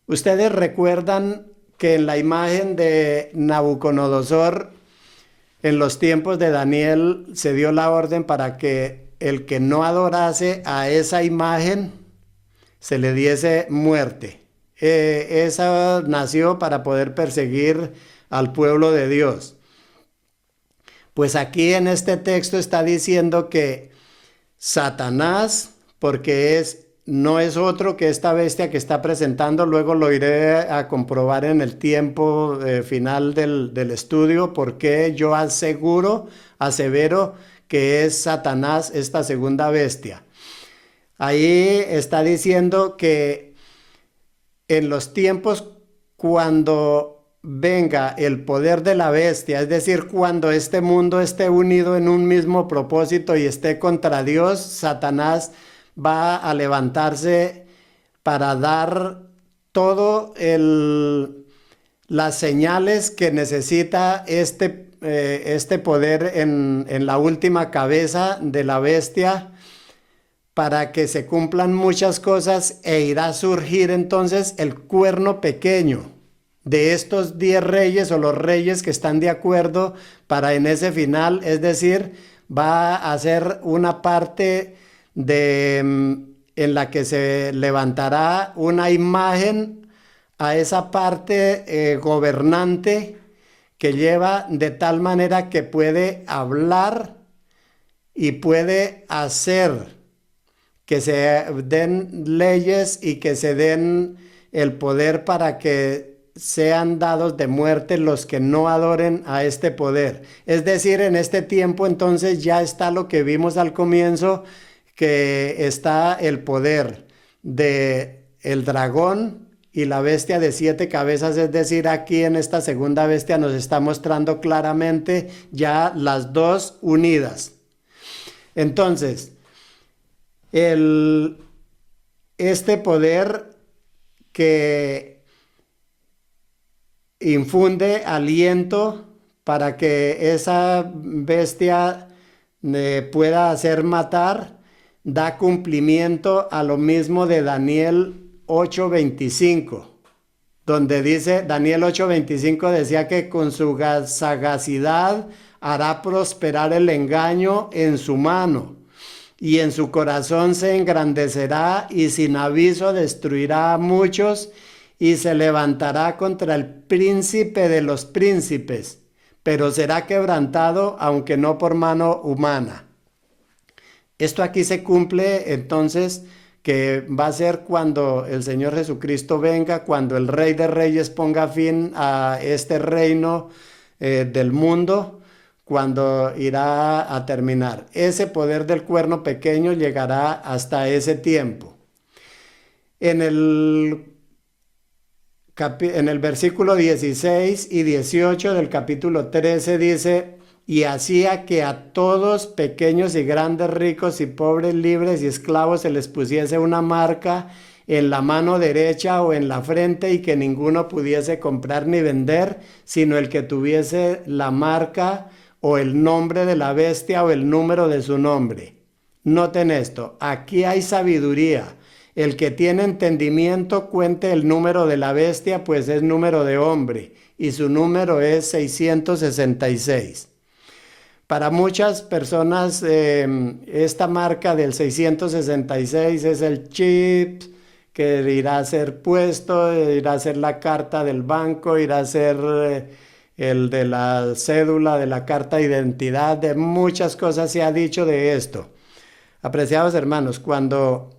Ustedes recuerdan que en la imagen de Nabucodonosor, en los tiempos de Daniel, se dio la orden para que el que no adorase a esa imagen se le diese muerte. Esa nació para poder perseguir al pueblo de Dios. Pues aquí en este texto está diciendo que Satanás, porque no es otro que esta bestia que está presentando, luego lo iré a comprobar en el tiempo final del estudio, porque yo asevero que es Satanás esta segunda bestia. Ahí está diciendo que en los tiempos cuando venga el poder de la bestia, es decir, cuando este mundo esté unido en un mismo propósito y esté contra Dios, Satanás va a levantarse para dar todo las señales que necesita este poder en la última cabeza de la bestia, para que se cumplan muchas cosas, e irá a surgir entonces el cuerno pequeño de estos 10 reyes, o los reyes que están de acuerdo para en ese final, es decir, va a ser una parte en la que se levantará una imagen a esa parte gobernante que lleva de tal manera que puede hablar y puede hacer que se den leyes y que se den el poder para que sean dados de muerte los que no adoren a este poder. Es decir, en este tiempo entonces ya está lo que vimos al comienzo, que está el poder de el dragón y la bestia de 7 cabezas, es decir, aquí en esta segunda bestia nos está mostrando claramente ya las dos unidas. Entonces, este poder que infunde aliento para que esa bestia pueda hacer matar, da cumplimiento a lo mismo de Daniel 8:25, donde dice, Daniel 8:25 decía que con su sagacidad hará prosperar el engaño en su mano, y en su corazón se engrandecerá, y sin aviso destruirá a muchos, y se levantará contra el príncipe de los príncipes, pero será quebrantado, aunque no por mano humana. Esto aquí se cumple entonces, que va a ser cuando el Señor Jesucristo venga, cuando el Rey de Reyes ponga fin a este reino del mundo, cuando irá a terminar. Ese poder del cuerno pequeño llegará hasta ese tiempo. En el versículo 16 y 18 del capítulo 13 dice, y hacía que a todos, pequeños y grandes, ricos y pobres, libres y esclavos, se les pusiese una marca en la mano derecha o en la frente, y que ninguno pudiese comprar ni vender, sino el que tuviese la marca o el nombre de la bestia o el número de su nombre. Noten esto, aquí hay sabiduría. El que tiene entendimiento cuente el número de la bestia, pues es número de hombre, y su número es 666. Para muchas personas esta marca del 666 es el chip que irá a ser puesto, irá a ser la carta del banco, irá a ser el de la cédula, de la carta de identidad, de muchas cosas se ha dicho de esto. Apreciados hermanos, cuando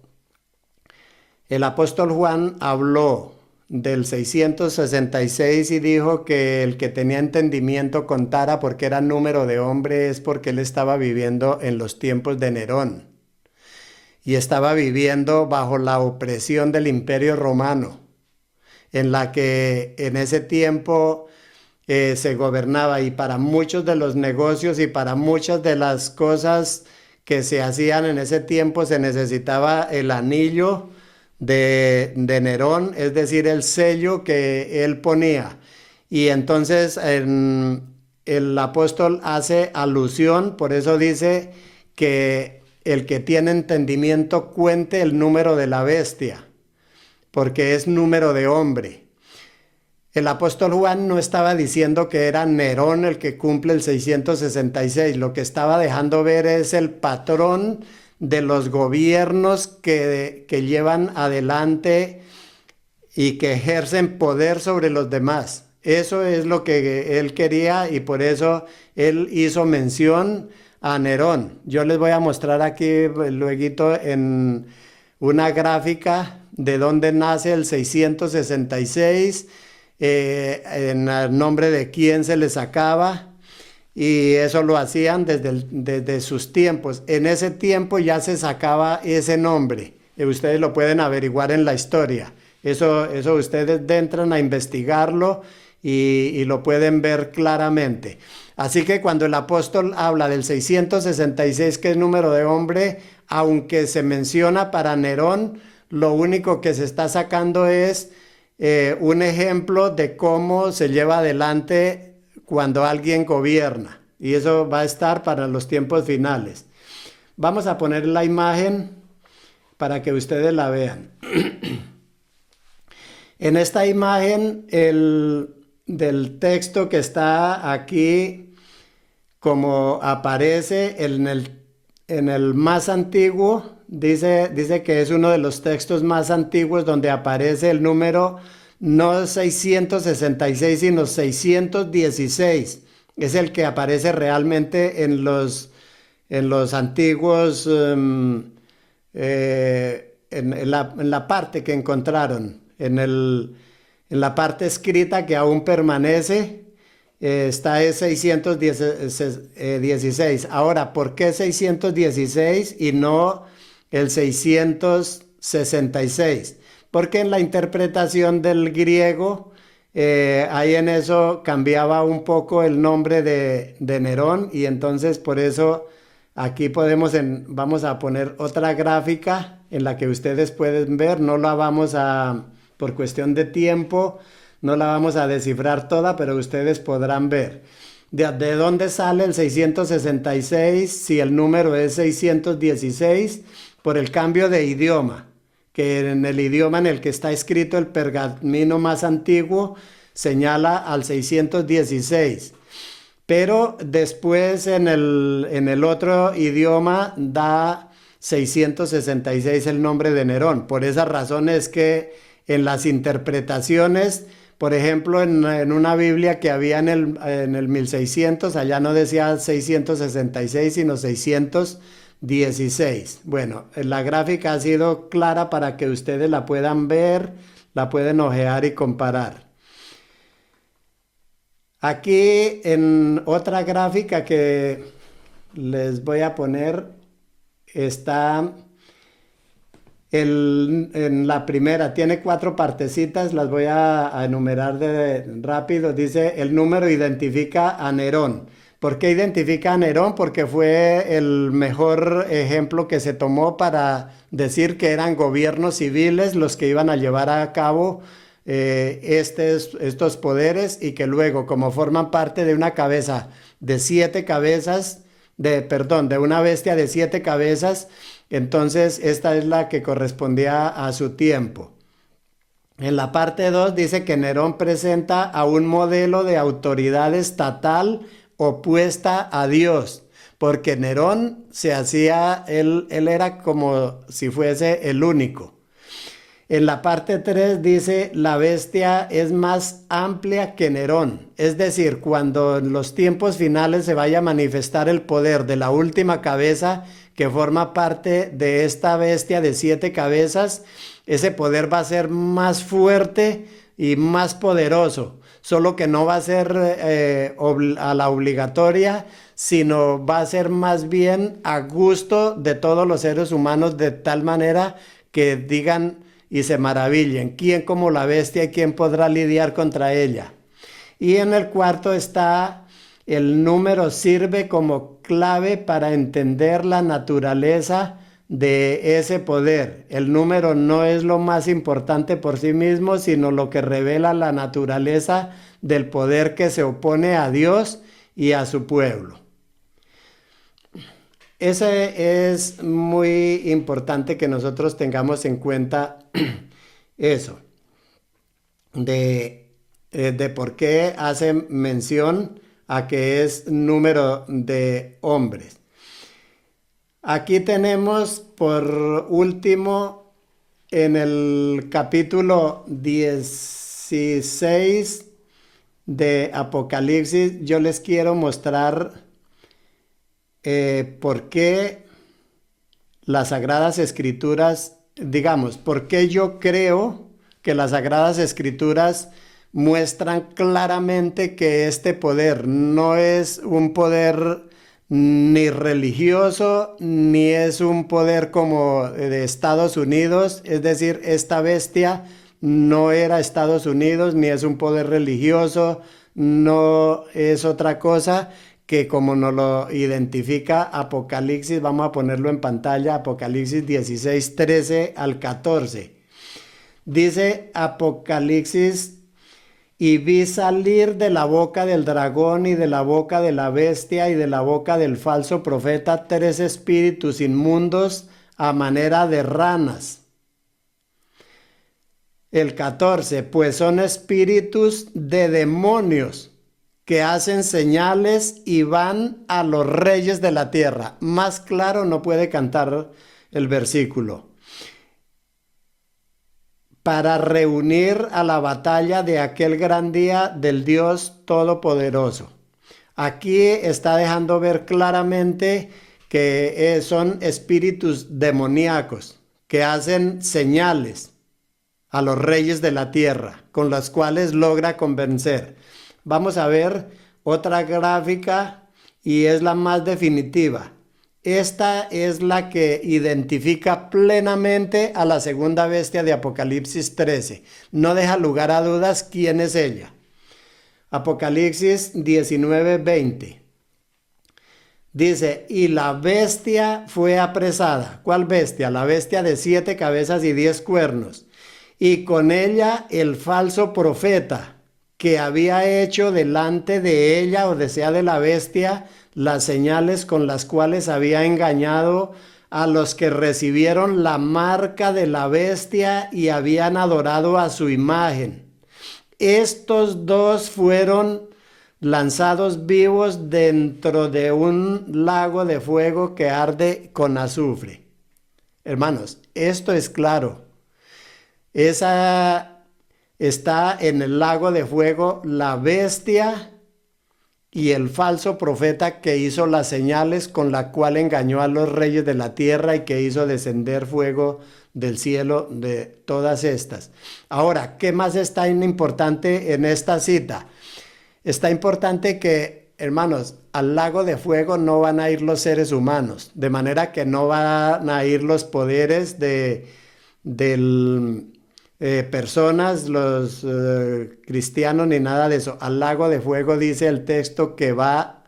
el apóstol Juan habló del 666 y dijo que el que tenía entendimiento contara porque era número de hombre, es porque él estaba viviendo en los tiempos de Nerón y estaba viviendo bajo la opresión del Imperio Romano, en la que en ese tiempo se gobernaba, y para muchos de los negocios y para muchas de las cosas que se hacían en ese tiempo se necesitaba el anillo de Nerón, es decir, el sello que él ponía. Y entonces el apóstol hace alusión, por eso dice que el que tiene entendimiento cuente el número de la bestia, porque es número de hombre. El apóstol Juan no estaba diciendo que era Nerón el que cumple el 666, lo que estaba dejando ver es el patrón de los gobiernos que llevan adelante y que ejercen poder sobre los demás. Eso es lo que él quería y por eso él hizo mención a Nerón. Yo les voy a mostrar aquí luego en una gráfica de dónde nace el 666, en el nombre de quién se le sacaba. Y eso lo hacían desde sus tiempos. En ese tiempo ya se sacaba ese nombre. Ustedes lo pueden averiguar en la historia. Eso ustedes entran a investigarlo y lo pueden ver claramente. Así que cuando el apóstol habla del 666, que es número de hombre, aunque se menciona para Nerón, lo único que se está sacando es un ejemplo de cómo se lleva adelante cuando alguien gobierna. Y eso va a estar para los tiempos finales. Vamos a poner la imagen para que ustedes la vean. En esta imagen del texto que está aquí, como aparece en el más antiguo, dice que es uno de los textos más antiguos donde aparece el número no 666, sino 616. Es el que aparece realmente en los antiguos, en la parte que encontraron, en la parte escrita que aún permanece, está el 616. Ahora, ¿por qué 616 y no el 666? Porque en la interpretación del griego, ahí en eso cambiaba un poco el nombre de Nerón y entonces por eso aquí vamos a poner otra gráfica en la que ustedes pueden ver, no la vamos por cuestión de tiempo, no la vamos a descifrar toda, pero ustedes podrán ver. ¿De dónde sale el 666 si el número es 616? Por el cambio de idioma, que en el idioma en el que está escrito el pergamino más antiguo señala al 616. Pero después en el otro idioma da 666 el nombre de Nerón. Por esa razón es que en las interpretaciones, por ejemplo, en una Biblia que había en el 1600, allá no decía 666, sino 616. Bueno, la gráfica ha sido clara para que ustedes la puedan ver, la pueden ojear y comparar. Aquí en otra gráfica que les voy a poner está en la primera, tiene 4 partecitas, las voy a enumerar rápido. Dice, el número identifica a Nerón. ¿Por qué identifica a Nerón? Porque fue el mejor ejemplo que se tomó para decir que eran gobiernos civiles los que iban a llevar a cabo estos poderes y que luego, como forman parte de una cabeza de 7 cabezas, de una bestia de 7 cabezas, entonces esta es la que correspondía a su tiempo. En la parte 2 dice que Nerón presenta a un modelo de autoridad estatal opuesta a Dios, porque Nerón él era como si fuese el único. En la parte 3 dice, la bestia es más amplia que Nerón. Es decir, cuando en los tiempos finales se vaya a manifestar el poder de la última cabeza que forma parte de esta bestia de 7 cabezas, ese poder va a ser más fuerte y más poderoso. Solo que no va a ser a la obligatoria, sino va a ser más bien a gusto de todos los seres humanos, de tal manera que digan y se maravillen, ¿quién como la bestia y quién podrá lidiar contra ella? Y en el cuarto está, el número sirve como clave para entender la naturaleza de ese poder. El número no es lo más importante por sí mismo, sino lo que revela la naturaleza del poder que se opone a Dios y a su pueblo. Ese es muy importante que nosotros tengamos en cuenta eso, de por qué hace mención a que es número de hombres. Aquí tenemos por último en el capítulo 16 de Apocalipsis, yo les quiero mostrar por qué las Sagradas Escrituras, digamos, por qué yo creo que las Sagradas Escrituras muestran claramente que este poder no es un poder ni religioso, ni es un poder como de Estados Unidos, es decir, esta bestia no era Estados Unidos, ni es un poder religioso, no es otra cosa que como nos lo identifica Apocalipsis, vamos a ponerlo en pantalla, Apocalipsis 16, 13 al 14. Dice Apocalipsis: y vi salir de la boca del dragón y de la boca de la bestia y de la boca del falso profeta 3 espíritus inmundos a manera de ranas. El 14, pues son espíritus de demonios que hacen señales y van a los reyes de la tierra. Más claro no puede cantar el versículo. Para reunir a la batalla de aquel gran día del Dios Todopoderoso. Aquí está dejando ver claramente que son espíritus demoníacos que hacen señales a los reyes de la tierra, con las cuales logra convencer. Vamos a ver otra gráfica y es la más definitiva. Esta es la que identifica plenamente a la segunda bestia de Apocalipsis 13. No deja lugar a dudas quién es ella. Apocalipsis 19, 20. Dice, y la bestia fue apresada. ¿Cuál bestia? La bestia de 7 cabezas y 10 cuernos. Y con ella el falso profeta, que había hecho delante de ella, o sea, de la bestia, las señales con las cuales había engañado a los que recibieron la marca de la bestia y habían adorado a su imagen. Estos dos fueron lanzados vivos dentro de un lago de fuego que arde con azufre. Hermanos, esto es claro. Esa está en el lago de fuego la bestia y el falso profeta que hizo las señales con la cual engañó a los reyes de la tierra y que hizo descender fuego del cielo de todas estas. Ahora, ¿qué más está importante en esta cita? Está importante que, hermanos, al lago de fuego no van a ir los seres humanos, de manera que no van a ir los poderes del personas, los cristianos, ni nada de eso. Al lago de fuego dice el texto que va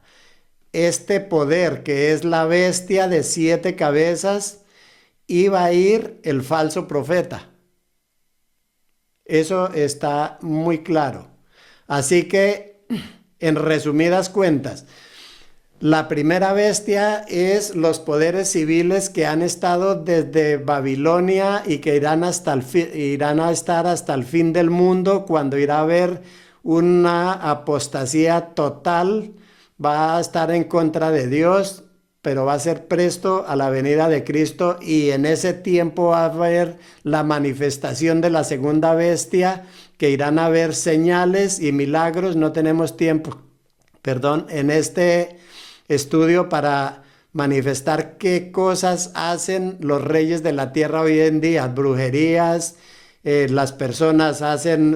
este poder, que es la bestia de 7 cabezas, y va a ir el falso profeta. Eso está muy claro. Así que, en resumidas cuentas, la primera bestia es los poderes civiles que han estado desde Babilonia y que irán a estar hasta el fin del mundo, cuando irá a haber una apostasía total, va a estar en contra de Dios, pero va a ser presto a la venida de Cristo, y en ese tiempo va a haber la manifestación de la segunda bestia, que irán a haber señales y milagros. No tenemos tiempo, en este estudio para manifestar qué cosas hacen los reyes de la tierra hoy en día, brujerías, las personas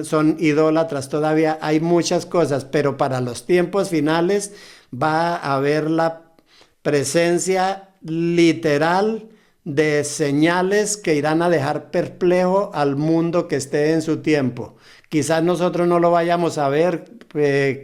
son idólatras todavía, hay muchas cosas, pero para los tiempos finales va a haber la presencia literal de señales que irán a dejar perplejo al mundo que esté en su tiempo. Quizás nosotros no lo vayamos a ver,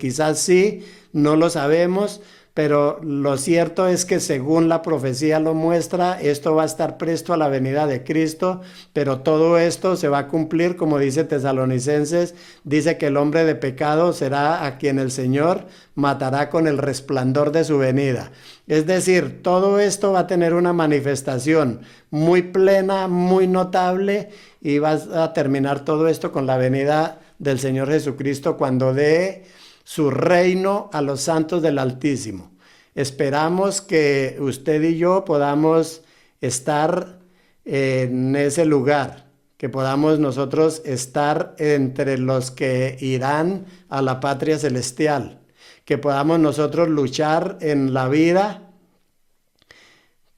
quizás sí, no lo sabemos, pero lo cierto es que según la profecía lo muestra, esto va a estar presto a la venida de Cristo, pero todo esto se va a cumplir, como dice Tesalonicenses, dice que el hombre de pecado será a quien el Señor matará con el resplandor de su venida. Es decir, todo esto va a tener una manifestación muy plena, muy notable, y va a terminar todo esto con la venida del Señor Jesucristo, cuando dé su reino a los santos del Altísimo. Esperamos que usted y yo podamos estar en ese lugar, que podamos nosotros estar entre los que irán a la patria celestial, que podamos nosotros luchar en la vida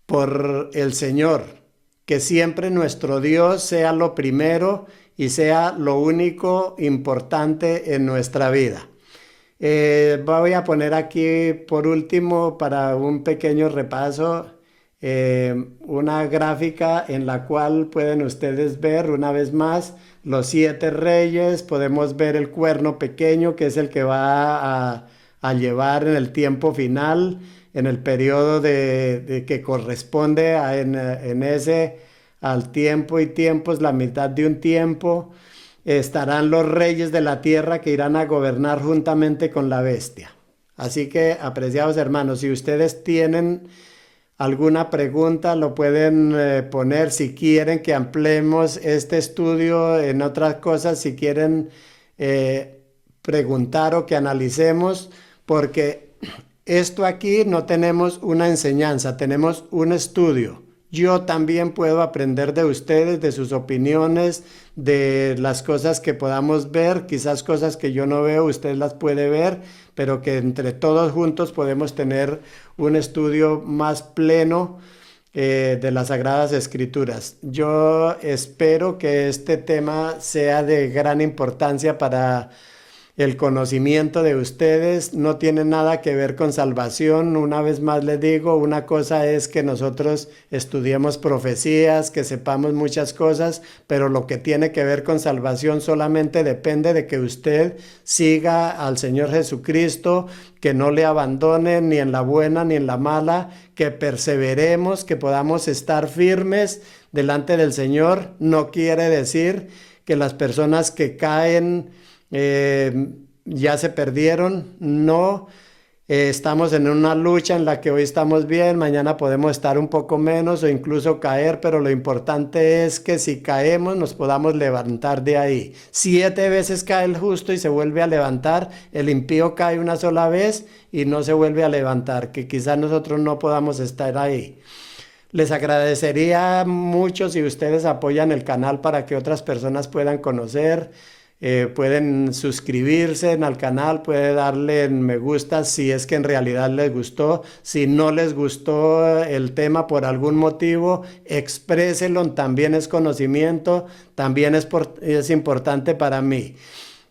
por el Señor, que siempre nuestro Dios sea lo primero y sea lo único importante en nuestra vida. Voy a poner aquí por último para un pequeño repaso una gráfica en la cual pueden ustedes ver una vez más los 7 reyes. Podemos ver el cuerno pequeño, que es el que va a llevar en el tiempo final, en el periodo de que corresponde en ese al tiempo y tiempos, la mitad de un tiempo. Estarán los reyes de la tierra que irán a gobernar juntamente con la bestia. Así que, apreciados hermanos, si ustedes tienen alguna pregunta, lo pueden poner. Si quieren que ampliemos este estudio en otras cosas, si quieren preguntar o que analicemos, porque esto aquí no tenemos una enseñanza, tenemos un estudio. Yo también puedo aprender de ustedes, de sus opiniones, de las cosas que podamos ver, quizás cosas que yo no veo, usted las puede ver, pero que entre todos juntos podemos tener un estudio más pleno de las Sagradas Escrituras. Yo espero que este tema sea de gran importancia para el conocimiento de ustedes. No tiene nada que ver con salvación. Una vez más les digo, una cosa es que nosotros estudiemos profecías, que sepamos muchas cosas, pero lo que tiene que ver con salvación solamente depende de que usted siga al Señor Jesucristo, que no le abandone ni en la buena ni en la mala, que perseveremos, que podamos estar firmes delante del Señor. No quiere decir que las personas que caen ya se perdieron. No, estamos en una lucha en la que hoy estamos bien, mañana podemos estar un poco menos o incluso caer, pero lo importante es que si caemos nos podamos levantar de ahí. 7 veces cae el justo y se vuelve a levantar, el impío cae una sola vez y no se vuelve a levantar, que quizás nosotros no podamos estar ahí. Les agradecería mucho si ustedes apoyan el canal para que otras personas puedan conocer. Pueden suscribirse al canal, pueden darle en me gusta si es que en realidad les gustó. Si no les gustó el tema por algún motivo, expréselo, también es conocimiento, también es importante para mí.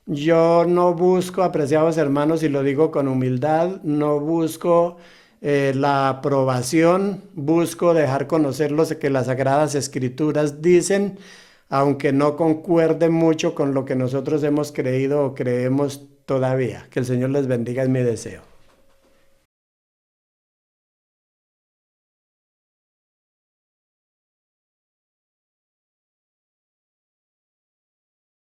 Yo no busco, apreciados hermanos, y lo digo con humildad, no busco la aprobación, busco dejar conocer lo que las Sagradas Escrituras dicen, aunque no concuerde mucho con lo que nosotros hemos creído o creemos todavía. Que el Señor les bendiga, es mi deseo.